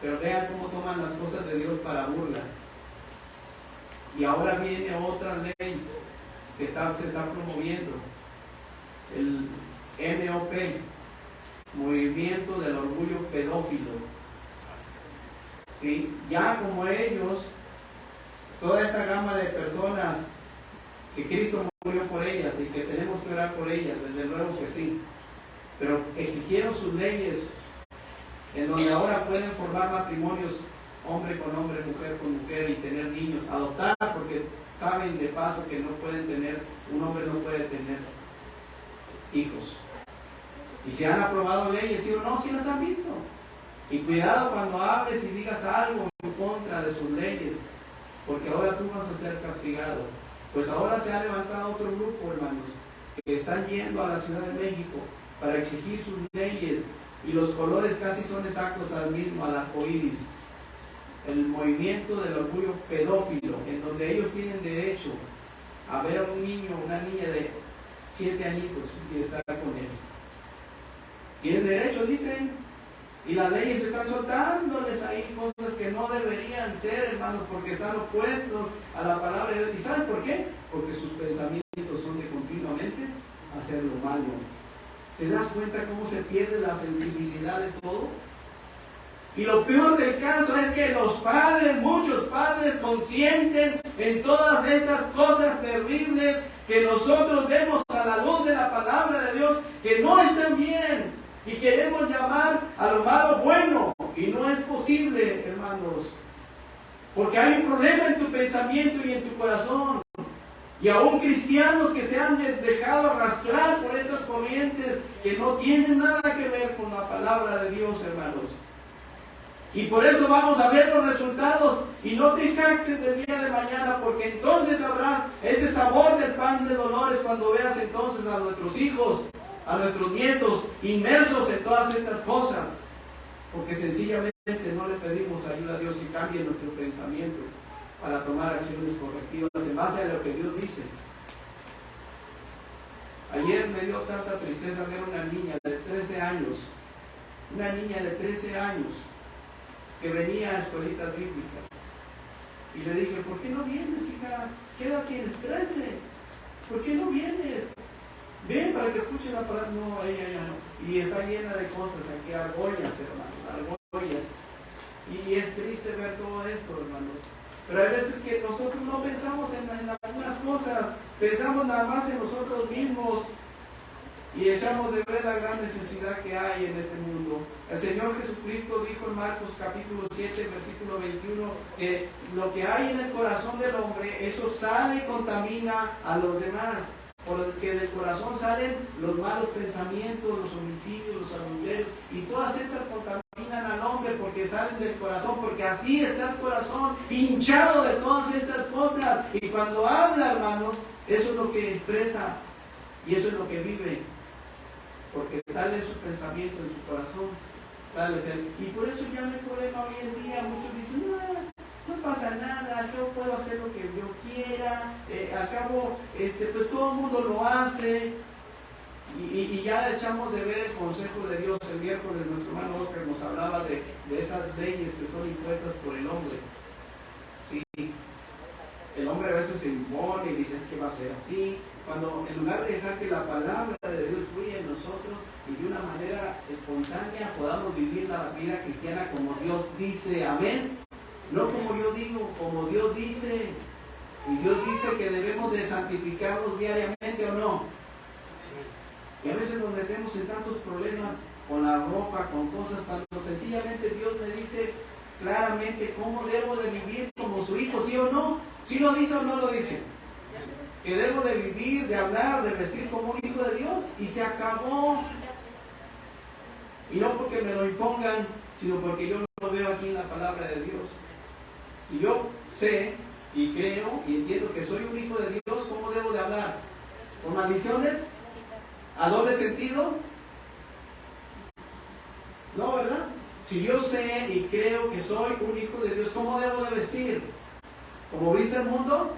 Speaker 1: pero vean cómo toman las cosas de Dios para burla. Y ahora viene otra ley que se está promoviendo, el MOP, Movimiento del Orgullo Pedófilo. ¿Sí? Ya como ellos, toda esta gama de personas que Cristo murió por ellas y que tenemos que orar por ellas, desde luego que sí, pero exigieron sus leyes en donde ahora pueden formar matrimonios hombre con hombre, mujer con mujer y tener niños, adoptar, porque saben de paso que no pueden tener, un hombre no puede tener hijos. Y se han aprobado leyes, ¿sí o no? Sí las han visto. Y cuidado cuando hables y digas algo en contra de sus leyes, porque ahora tú vas a ser castigado. Pues ahora se ha levantado otro grupo, hermanos, que están yendo a la Ciudad de México para exigir sus leyes, y los colores casi son exactos al mismo, al arco iris. El movimiento del orgullo pedófilo, en donde ellos tienen derecho a ver a un niño, una niña de 7 añitos y estar con él. Tienen derecho, dicen, y las leyes están soltándoles ahí cosas que no deberían ser, hermanos, porque están opuestos a la palabra de Dios. ¿Y saben por qué? Porque sus pensamientos son de continuamente hacer lo malo. ¿Te das cuenta cómo se pierde la sensibilidad de todo? Y lo peor del caso es que los padres, muchos padres, consienten en todas estas cosas terribles que nosotros vemos a la luz de la palabra de Dios, que no están bien, y queremos llamar a lo malo bueno, y no es posible, hermanos, porque hay un problema en tu pensamiento y en tu corazón. Y aún cristianos que se han dejado arrastrar por estas corrientes que no tienen nada que ver con la palabra de Dios, hermanos. Y por eso vamos a ver los resultados. Y no te jactes del día de mañana, porque entonces habrás ese sabor del pan de dolores cuando veas entonces a nuestros hijos, a nuestros nietos inmersos en todas estas cosas. Porque sencillamente no le pedimos ayuda a Dios que cambie nuestro pensamiento para tomar acciones correctivas en base a lo que Dios dice. Ayer me dio tanta tristeza ver una niña de 13 años, que venía a escuelitas bíblicas. Y le dije, ¿por qué no vienes, hija? ¿Qué edad tienes? 13. ¿Por qué no vienes? Ven para que escuche la palabra. No, ella ya no. Y está llena de cosas aquí, argollas, hermanos, argollas. Y es triste ver todo esto, hermanos. Pero hay veces que nosotros no pensamos en algunas cosas, pensamos nada más en nosotros mismos y echamos de ver la gran necesidad que hay en este mundo. El Señor Jesucristo dijo en Marcos capítulo 7, versículo 21, que lo que hay en el corazón del hombre, eso sale y contamina a los demás. Porque del corazón salen los malos pensamientos, los homicidios, los adulterios, y todas estas contaminan al hombre porque salen del corazón, porque así está el corazón, hinchado de todas estas cosas. Y cuando habla, hermanos, eso es lo que expresa y eso es lo que vive, porque tal es su pensamiento en su corazón, tal es él. Y por eso ya no hay problema hoy en día. Muchos dicen, no pasa nada, al cabo puedo hacer lo que yo quiera, al cabo pues todo el mundo lo hace, y ya echamos de ver el consejo de Dios. El miércoles nuestro hermano Oscar nos hablaba de esas leyes que son impuestas por el hombre. Sí, el hombre a veces se impone y dice que va a ser así, cuando en lugar de dejar que la palabra de Dios fluya en nosotros y de una manera espontánea podamos vivir la vida cristiana como Dios dice, amén. No como yo digo, como Dios dice. Y Dios dice que debemos de santificarnos diariamente, ¿o no? Y a veces nos metemos en tantos problemas con la ropa, con cosas, cuando sencillamente Dios me dice claramente cómo debo de vivir como su hijo, ¿sí o no? ¿Sí lo dice o no lo dice? Que debo de vivir, de hablar, de vestir como un hijo de Dios, y se acabó. Y no porque me lo impongan, sino porque yo lo veo aquí en la palabra de Dios. Si yo sé y creo y entiendo que soy un hijo de Dios, ¿cómo debo de hablar? ¿Con maldiciones? ¿A doble sentido? No, ¿verdad? Si yo sé y creo que soy un hijo de Dios, ¿cómo debo de vestir? ¿Como viste el mundo?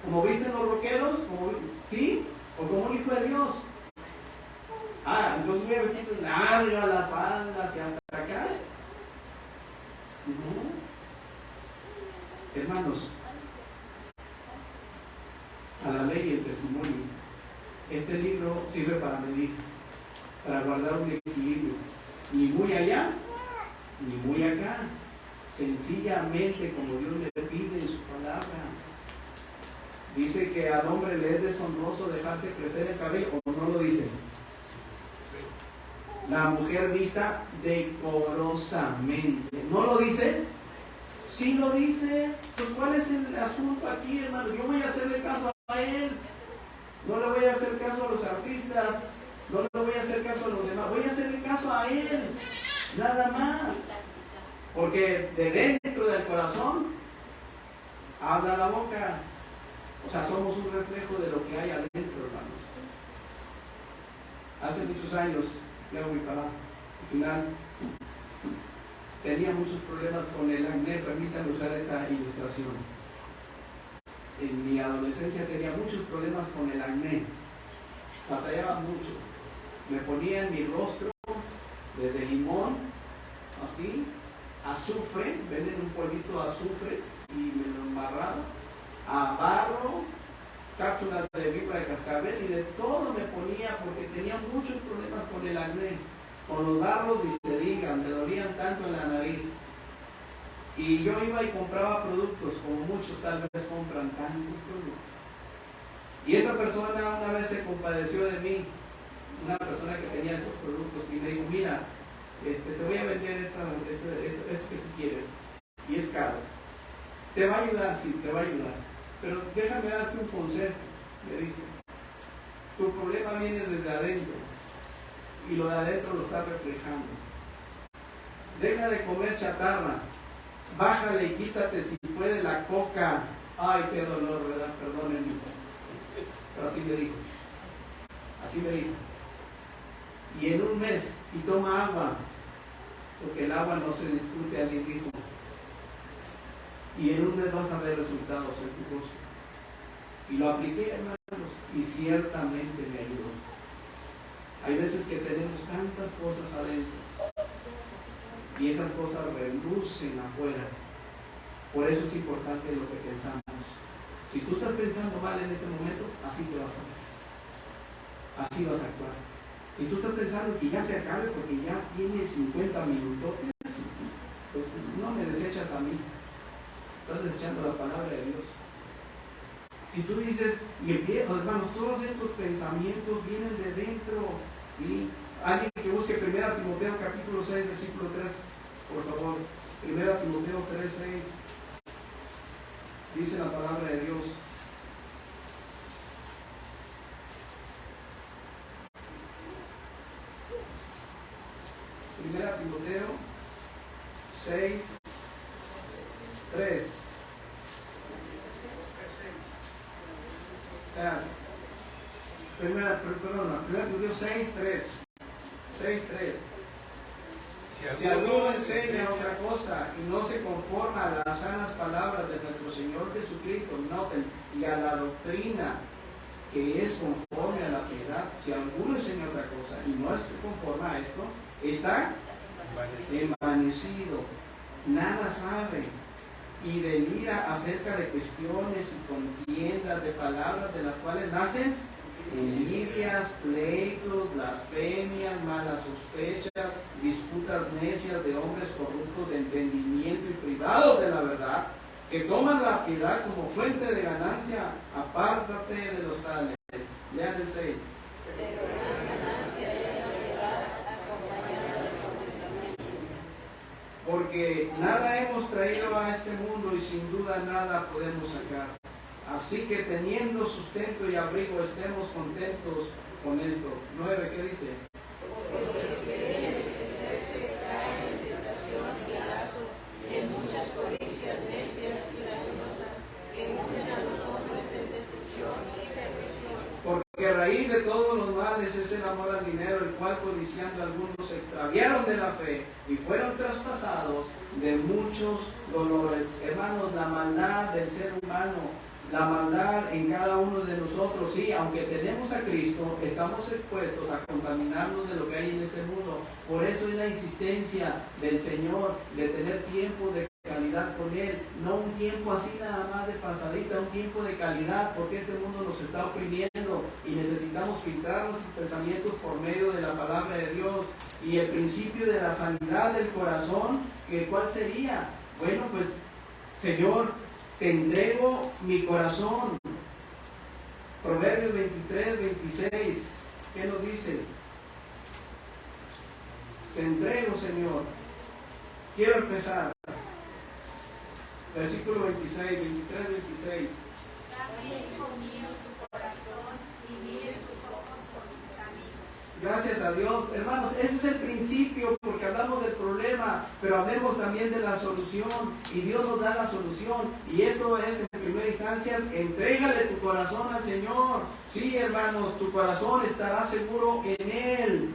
Speaker 1: ¿Como visten los rockeros? ¿Sí? ¿O como un hijo de Dios? Entonces voy a vestir largas las faldas y hasta acá. No. Hermanos, a la ley y el testimonio, este libro sirve para medir, para guardar un equilibrio, ni muy allá, ni muy acá, sencillamente como Dios le pide en su palabra. Dice que al hombre le es deshonroso dejarse crecer el cabello, ¿o no lo dice? La mujer vista decorosamente, ¿no lo dice? Sí lo dice. Pues ¿cuál es el asunto aquí, hermano? Yo voy a hacerle caso a él, no le voy a hacer caso a los artistas, no le voy a hacer caso a los demás, voy a hacerle caso a él, nada más, porque de dentro del corazón habla la boca. O sea, somos un reflejo de lo que hay adentro, hermanos. Hace muchos años, ya voy para al final, tenía muchos problemas con el acné. Permítanme usar esta ilustración. En mi adolescencia tenía muchos problemas con el acné. Batallaba mucho. Me ponía en mi rostro desde limón, así, azufre, venden un polvito de azufre y me lo embarraba, a barro, cápsulas de vibra de cascabel y de todo me ponía porque tenía muchos problemas con el acné. Con los barros ni se digan, me dolían tanto en la nariz. Y yo iba y compraba productos, como muchos tal vez compran tantos productos. Y esta persona una vez se compadeció de mí, una persona que tenía estos productos, y me dijo, mira, te voy a vender esto que tú quieres, y es caro. Te va a ayudar, sí, te va a ayudar. Pero déjame darte un consejo, me dice. Tu problema viene desde adentro. y lo de adentro lo está reflejando. Deja de comer chatarra, bájale y quítate si puede la coca. Ay, qué dolor, ¿verdad? Perdónenme. Pero así me dijo. Así me dijo. Y en un mes, y toma agua, porque el agua no se discute, alguien dijo. Y en un mes vas a ver resultados en tu gozo. Y lo apliqué, hermanos, y ciertamente me ayudó. Hay veces que tenemos tantas cosas adentro y esas cosas relucen afuera. Por eso es importante lo que pensamos. Si tú estás pensando mal en este momento, así te vas a ver. Así vas a actuar. Y tú estás pensando que ya se acabe porque ya tiene 50 minutos, pues no me desechas a mí. Estás desechando la palabra de Dios. Si tú dices, y empiezas, hermanos, todos estos pensamientos vienen de dentro, ¿sí? Alguien que busque 1 Timoteo capítulo 6, versículo 3, por favor. 1 Timoteo 3, 6. Dice la palabra de Dios. Primera Timoteo 6, 3. Primera Timoteo 6, 3. 6, 3. Si alguno enseña otra cosa y no se conforma a las sanas palabras de nuestro Señor Jesucristo, noten, y a la doctrina que es conforme a la piedad, si alguno enseña otra cosa y no se conforma a esto, está envanecido, nada sabe, y delira acerca de cuestiones y contiendas de palabras de las cuales nacen envidias, pleitos, blasfemias, malas sospechas, disputas necias de hombres corruptos de entendimiento y privados de la verdad, que toman la piedad como fuente de ganancia. Apártate de los tales. Lean el 6. Porque nada hemos traído a este mundo y sin duda nada podemos sacar. Así que teniendo sustento y abrigo, estemos contentos con esto. 9, ¿qué dice? Porque a raíz de todos los males es el amor al dinero, el cual codiciando algunos se extraviaron de la fe y fueron traspasados de muchos dolores. Hermanos, la maldad del ser humano, la maldad en cada uno de nosotros, sí, aunque tenemos a Cristo, estamos expuestos a contaminarnos de lo que hay en este mundo. Por eso es la insistencia del Señor de tener tiempo de calidad con Él, no un tiempo así nada más de pasadita, un tiempo de calidad, porque este mundo nos está oprimiendo y necesitamos filtrar nuestros pensamientos por medio de la palabra de Dios. Y el principio de la sanidad del corazón, ¿cuál sería? Bueno, pues, Señor, te entrego mi corazón. Proverbios 23, 26. ¿Qué nos dice? Te entrego, Señor. Quiero empezar. Versículo 26, 23, 26.
Speaker 2: Dame, hijo mío, tu corazón y miren tus ojos por mis caminos.
Speaker 1: Gracias a Dios. Hermanos, ese es el principio, porque hablamos del problema, pero hablemos también de la solución. Y Dios nos da la solución. Y esto es, en primera instancia, entrégale tu corazón al Señor. Sí, hermanos, tu corazón estará seguro en Él.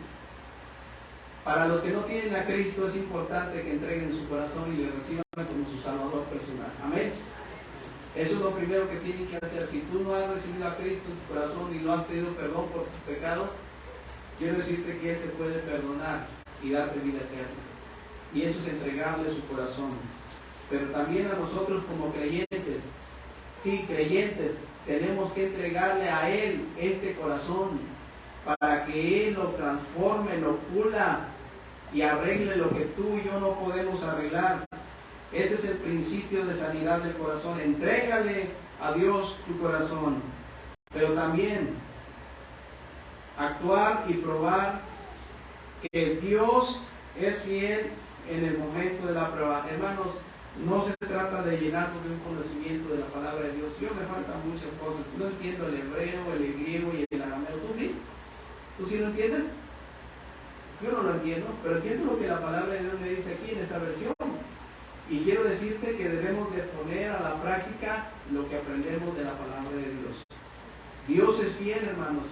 Speaker 1: Para los que no tienen a Cristo es importante que entreguen su corazón y le reciban como su Salvador personal. Amén. Eso es lo primero que tienen que hacer. Si tú no has recibido a Cristo en tu corazón y no has pedido perdón por tus pecados, quiero decirte que Él te puede perdonar y darte vida eterna. Y eso es entregarle su corazón. Pero también a nosotros como creyentes, sí, creyentes, tenemos que entregarle a Él este corazón para que Él lo transforme, lo pula y arregle lo que tú y yo no podemos arreglar. Este es el principio de sanidad del corazón. Entrégale a Dios tu corazón, pero también actuar y probar que Dios es fiel en el momento de la prueba. Hermanos, no se trata de llenarnos de un conocimiento de la palabra de Dios. Yo me faltan muchas cosas. No entiendo el hebreo, el griego y el arameo. ¿Tú sí? ¿Tú sí lo entiendes? Yo no lo entiendo, pero entiendo lo que la palabra de Dios me dice aquí en esta versión. Y quiero decirte que debemos de poner a la práctica lo que aprendemos de la palabra de Dios. Dios es fiel, hermanos.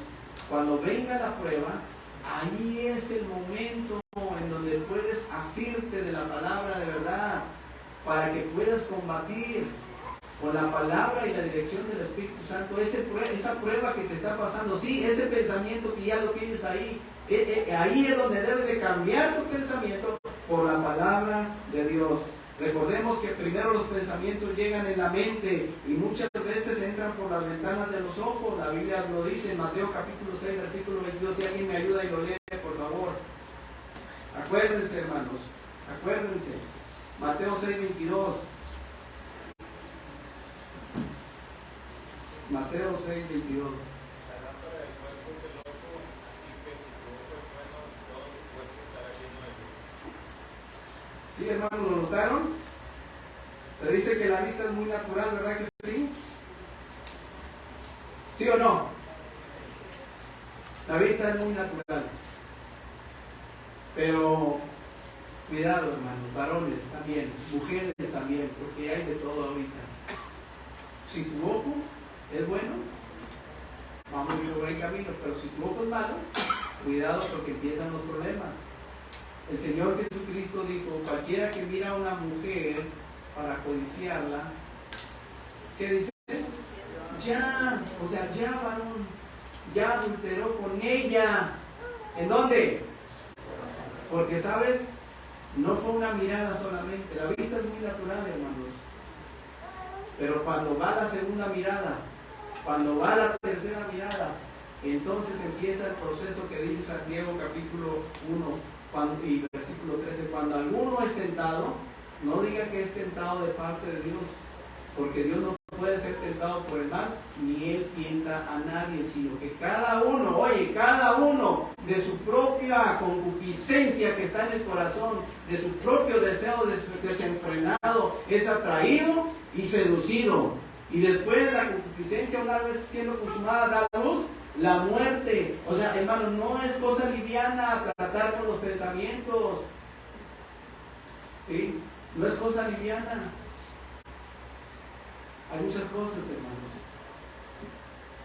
Speaker 1: Cuando venga la prueba, ahí es el momento en donde puedes asirte de la palabra de verdad, para que puedas combatir con la palabra y la dirección del Espíritu Santo esa prueba que te está pasando. Sí, ese pensamiento que ya lo tienes ahí, ahí es donde debes de cambiar tu pensamiento por la palabra de Dios. Recordemos que primero los pensamientos llegan en la mente y muchas veces entran por las ventanas de los ojos. La Biblia lo dice en Mateo capítulo 6, versículo 22. Si alguien me ayuda y lo lee, por favor. Acuérdense, hermanos, acuérdense. Mateo 6, 22. Mateo 6, 22. ¿Sí, hermanos, lo notaron? Se dice que la vista es muy natural, ¿verdad que sí? ¿Sí o no? La vista es muy natural. Pero cuidado, hermanos, varones también, mujeres también, porque hay de todo ahorita. Si tu ojo es bueno, vamos por buen camino, pero si tu ojo es malo, cuidado porque empiezan los problemas. El Señor Jesucristo dijo, cualquiera que mira a una mujer para codiciarla, ¿qué dice? Ya, o sea, ya varón, ya adulteró con ella. ¿En dónde? Porque, ¿sabes? No fue una mirada solamente, la vista es muy natural, hermanos. Pero cuando va la segunda mirada, cuando va la tercera mirada, entonces empieza el proceso que dice Santiago capítulo 1 y versículo 13. Cuando alguno es tentado, no diga que es tentado de parte de Dios, porque Dios no puede ser tentado por el mal, ni Él tienta a nadie, sino que cada uno, cada uno de su propia concupiscencia que está en el corazón, de su propio deseo desenfrenado, es atraído y seducido. Y después de la concupiscencia, una vez siendo consumada, da a luz la muerte. O sea, hermano, no es cosa liviana tratar con los pensamientos. ¿Sí? No es cosa liviana. Hay muchas cosas, hermanos.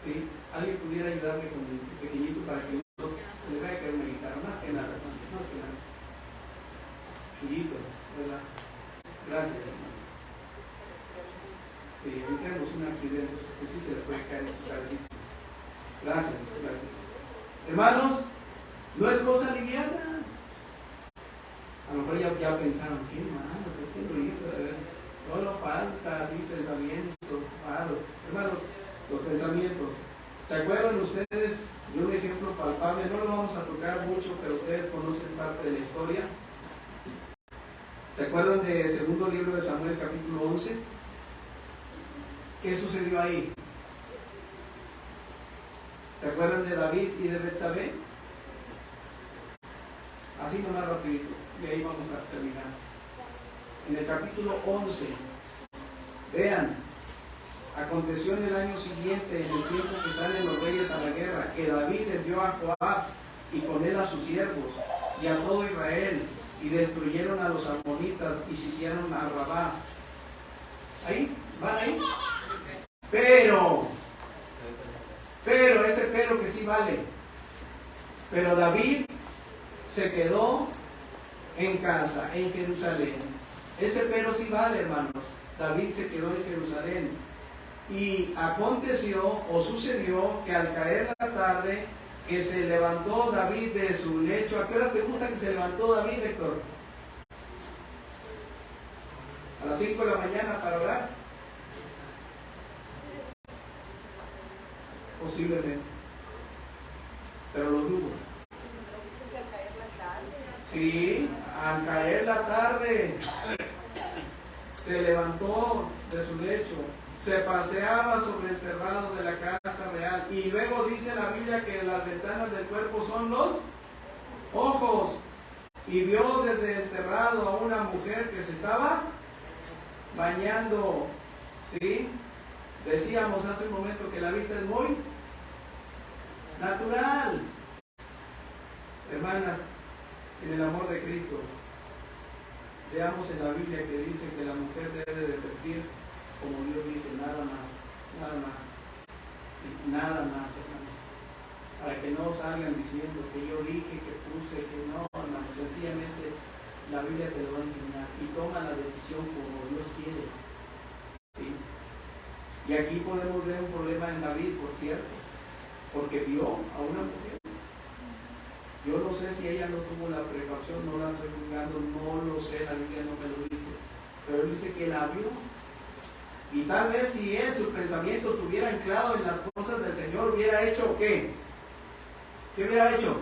Speaker 1: ¿Sí? ¿Alguien pudiera ayudarme con el pequeñito para que no le vaya a caer una guitarra? Más que nada, más que nada. Chiquito, ¿verdad? Gracias, hermanos. Sí, evitemos un accidente, porque sí se le puede caer en su cabecita. Gracias, gracias. Hermanos, no es cosa liviana. A lo mejor ya pensaron, qué malo, qué lo hizo. No falta ni pensamientos malos. Hermanos, los pensamientos. ¿Se acuerdan ustedes de un ejemplo palpable? No lo vamos a tocar mucho, pero ustedes conocen parte de la historia. ¿Se acuerdan de segundo libro de Samuel, capítulo 11? ¿Qué sucedió ahí? ¿Se acuerdan de David y de Betsabé? Así nomás rapidito, y ahí vamos a terminar. En el capítulo 11, vean, aconteció en el año siguiente, en el tiempo que salen los reyes a la guerra, que David envió a Joab y con él a sus siervos y a todo Israel, y destruyeron a los amonitas y sitiaron a Rabá. ¿Ahí? ¿Van ahí? Pero ese pero que sí vale. Pero David se quedó en casa, en Jerusalén. Ese pero sí vale, hermanos. David se quedó en Jerusalén. Y aconteció o sucedió que al caer la tarde, que se levantó David de su lecho. ¿A qué hora te gusta que se levantó David, Héctor? A las 5 de la mañana para orar. Posiblemente, pero lo dudo.
Speaker 2: Dice que al caer la tarde.
Speaker 1: Sí, al caer la tarde se levantó de su lecho, se paseaba sobre el terrado de la casa real, y luego dice la Biblia que las ventanas del cuerpo son los ojos, y vio desde el terrado a una mujer que se estaba bañando. ¿Sí? Decíamos hace un momento que la vista es muy natural. Hermanas, en el amor de Cristo. Veamos en la Biblia que dice que la mujer debe de vestir como Dios dice, nada más, hermanos. Para que no salgan diciendo que yo dije, que puse, que no, hermanos. Sencillamente la Biblia te lo va a enseñar y toma la decisión como Dios quiere. ¿Sí? Y aquí podemos ver un problema en David, por cierto, porque vio a una mujer. Yo no sé si ella no tuvo la precaución, no la estoy juzgando, no lo sé, la Biblia no me lo dice, pero él dice que la vio. Y tal vez si él, su pensamiento estuviera anclado en las cosas del Señor, hubiera hecho ¿qué? ¿Qué hubiera hecho?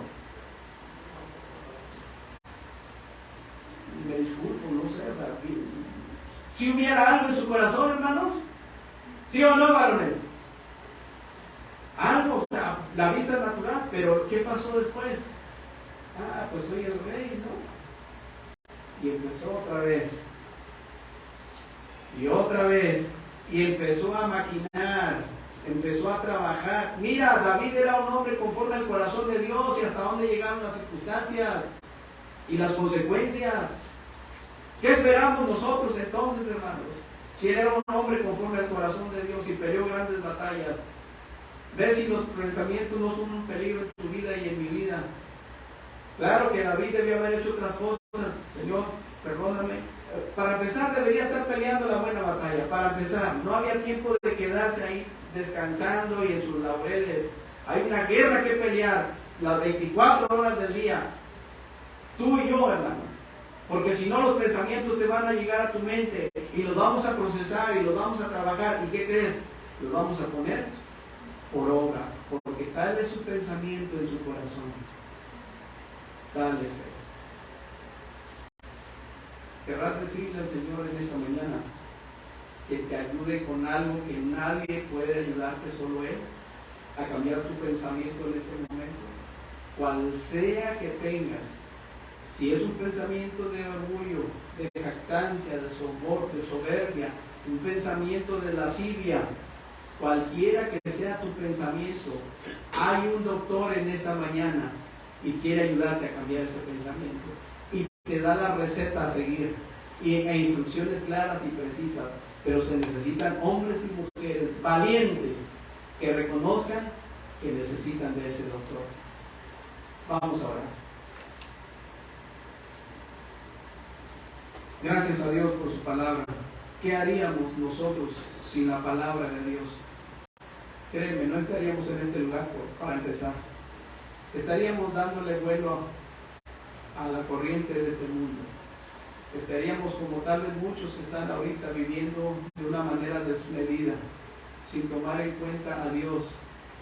Speaker 1: Me disculpo, no sé, o sea, si hubiera algo en su corazón, hermanos, ¿sí o no, varones? Algo, o sea, la vista es natural, pero ¿qué pasó después? Ah, pues soy el rey, ¿no? Y empezó otra vez. Y otra vez. Y empezó a maquinar. Empezó a trabajar. Mira, David era un hombre conforme al corazón de Dios y hasta dónde llegaron las circunstancias y las consecuencias. ¿Qué esperamos nosotros entonces, hermanos? Si él era un hombre conforme al corazón de Dios y peleó grandes batallas. ¿Ves si los pensamientos no son un peligro en tu vida y en mi vida? Claro que David debía haber hecho otras cosas. Señor, perdóname. Para empezar, debería estar peleando la buena batalla. Para empezar, no había tiempo de quedarse ahí descansando y en sus laureles. Hay una guerra que pelear las 24 horas del día. Tú y yo, hermano. Porque si no, los pensamientos te van a llegar a tu mente y los vamos a procesar y los vamos a trabajar. ¿Y qué crees? Los vamos a poner por obra. Porque tal es su pensamiento en su corazón. Tal es él. Querrás decirle al Señor en esta mañana que te ayude con algo que nadie puede ayudarte, solo Él, a cambiar tu pensamiento en este momento, cual sea que tengas. Si es un pensamiento de orgullo, de jactancia, de soberbia, un pensamiento de lascivia, cualquiera que sea tu pensamiento, hay un doctor en esta mañana y quiere ayudarte a cambiar ese pensamiento. Y te da la receta a seguir e instrucciones claras y precisas. Pero se necesitan hombres y mujeres valientes que reconozcan que necesitan de ese doctor. Vamos a orar. Gracias a Dios por su palabra. ¿Qué haríamos nosotros sin la palabra de Dios? Créeme, no estaríamos en este lugar para empezar. Estaríamos dándole vuelo a la corriente de este mundo. Estaríamos como tal vez muchos están ahorita viviendo de una manera desmedida, sin tomar en cuenta a Dios.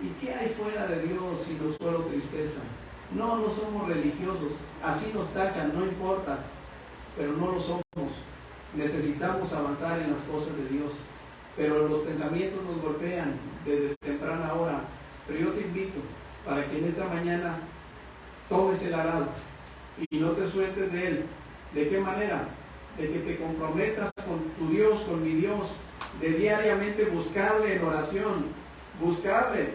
Speaker 1: ¿Y qué hay fuera de Dios sino solo tristeza? No somos religiosos, así nos tachan, no importa, pero no lo somos. Necesitamos avanzar en las cosas de Dios, pero los pensamientos nos golpean desde temprana hora. Pero yo te invito para que en esta mañana tomes el arado y no te sueltes de él. ¿De qué manera? De que te comprometas con tu Dios, con mi Dios, de diariamente buscarle en oración, buscarle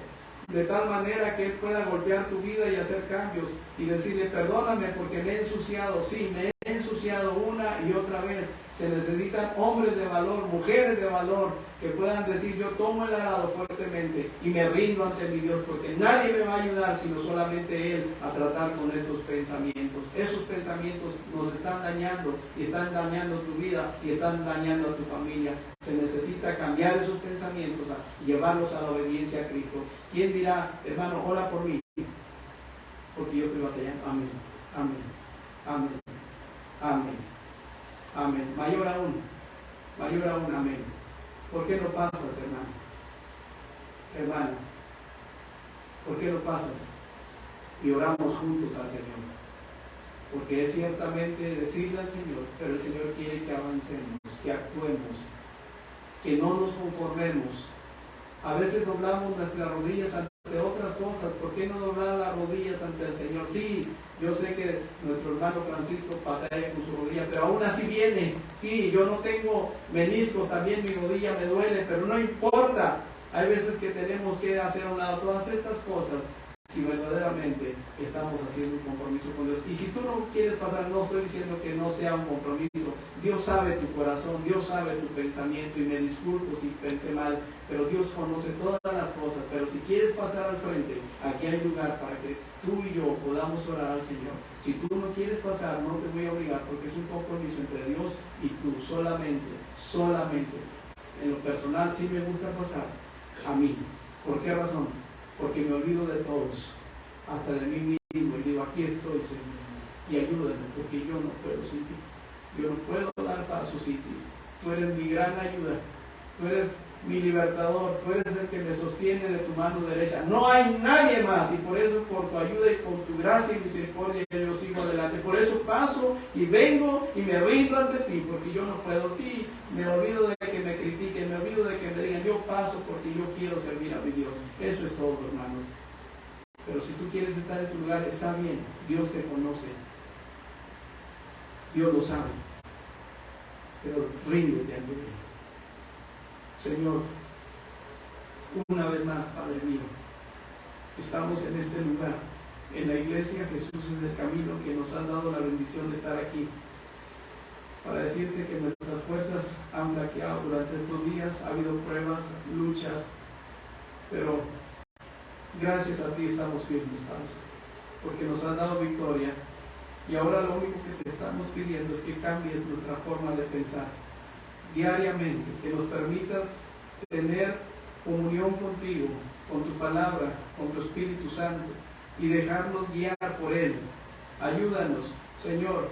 Speaker 1: de tal manera que Él pueda golpear tu vida y hacer cambios y decirle, perdóname porque me he ensuciado. Sí, me he ensuciado una y otra vez. Se necesitan hombres de valor, mujeres de valor, que puedan decir, yo tomo el arado fuertemente y me rindo ante mi Dios, porque nadie me va a ayudar sino solamente Él a tratar con estos pensamientos. Esos pensamientos nos están dañando y están dañando tu vida y están dañando a tu familia. Se necesita cambiar esos pensamientos y llevarlos a la obediencia a Cristo. ¿Quién dirá, hermano, ora por mí? Porque yo estoy batallando. Amén, amén, amén, amén. Amén. Mayor aún, amén. ¿Por qué no pasas, hermano? Hermano, ¿por qué no pasas? Y oramos juntos al Señor. Porque es ciertamente decirle al Señor, pero el Señor quiere que avancemos, que actuemos, que no nos conformemos. A veces doblamos nuestras rodillas ante otras cosas. ¿Por qué no doblar las rodillas ante el Señor? Sí, yo sé que nuestro hermano Francisco batalla con su rodilla, pero aún así viene. Sí, yo no tengo meniscos, también mi rodilla me duele, pero no importa. Hay veces que tenemos que hacer a un lado todas estas cosas. si verdaderamente estamos haciendo un compromiso con Dios. Y si tú no quieres pasar, no estoy diciendo que no sea un compromiso. Dios sabe tu corazón, Dios sabe tu pensamiento, y me disculpo si pensé mal, pero Dios conoce todas las cosas. Pero si quieres pasar al frente, aquí hay lugar para que tú y yo podamos orar al Señor. Si tú no quieres pasar, no te voy a obligar, porque es un compromiso entre Dios y tú, solamente. En lo personal sí me gusta pasar a mí. ¿Por qué razón? Porque me olvido de todos, hasta de mí mismo, y digo, aquí estoy, Señor, y ayúdame, porque yo no puedo sin ti. Yo no puedo dar paso sin ti. Tú eres mi gran ayuda, tú eres mi libertador, tú eres el que me sostiene de tu mano derecha. No hay nadie más, y por eso, por tu ayuda y con tu gracia y misericordia, yo sigo adelante. Por eso paso y vengo y me rindo ante ti, porque yo no puedo. Sí, me olvido de que me critiquen, me olvido de que me digan, yo paso porque yo quiero servir a mi Dios. Eso es todo, hermanos. Pero si tú quieres estar en tu lugar, está bien. Dios te conoce, Dios lo sabe, pero ríndete ante Él. Señor, una vez más, Padre mío, estamos en este lugar, en la iglesia Jesús es el Camino, que nos han dado la bendición de estar aquí, para decirte que nuestras fuerzas han flaqueado durante estos días. Ha habido pruebas, luchas, pero gracias a ti estamos firmes, Padre, porque nos has dado victoria. Y ahora lo único que te estamos pidiendo es que cambies nuestra forma de pensar diariamente, que nos permitas tener comunión contigo, con tu palabra, con tu Espíritu Santo, y dejarnos guiar por Él. Ayúdanos, Señor.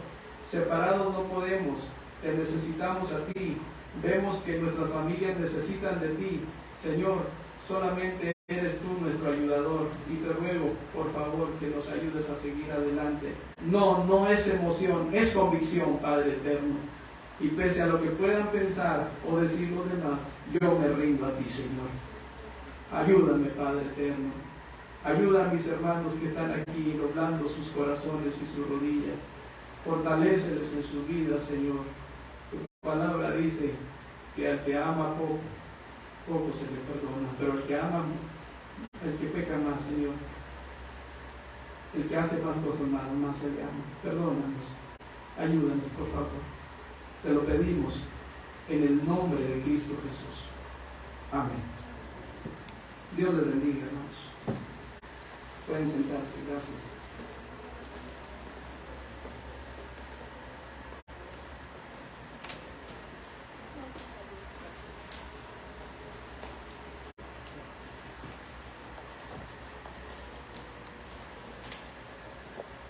Speaker 1: Separados no podemos, te necesitamos a ti. Vemos que nuestras familias necesitan de ti. Señor, solamente eres tú nuestro ayudador, y te ruego, por favor, que nos ayudes a seguir adelante. No es emoción, es convicción, Padre eterno. Y pese a lo que puedan pensar o decir los demás, yo me rindo a ti, Señor. Ayúdame, Padre eterno. Ayuda a mis hermanos que están aquí doblando sus corazones y sus rodillas. Fortaléceles en sus vidas, Señor. Tu palabra dice que al que ama poco, poco se le perdona, pero el que ama, el que peca más, Señor, el que hace más cosas malas, más se le ama. Perdónanos, ayúdanos, por favor. Te lo pedimos en el nombre de Cristo Jesús. Amén. Dios les bendiga, hermanos. Pueden sentarse, gracias.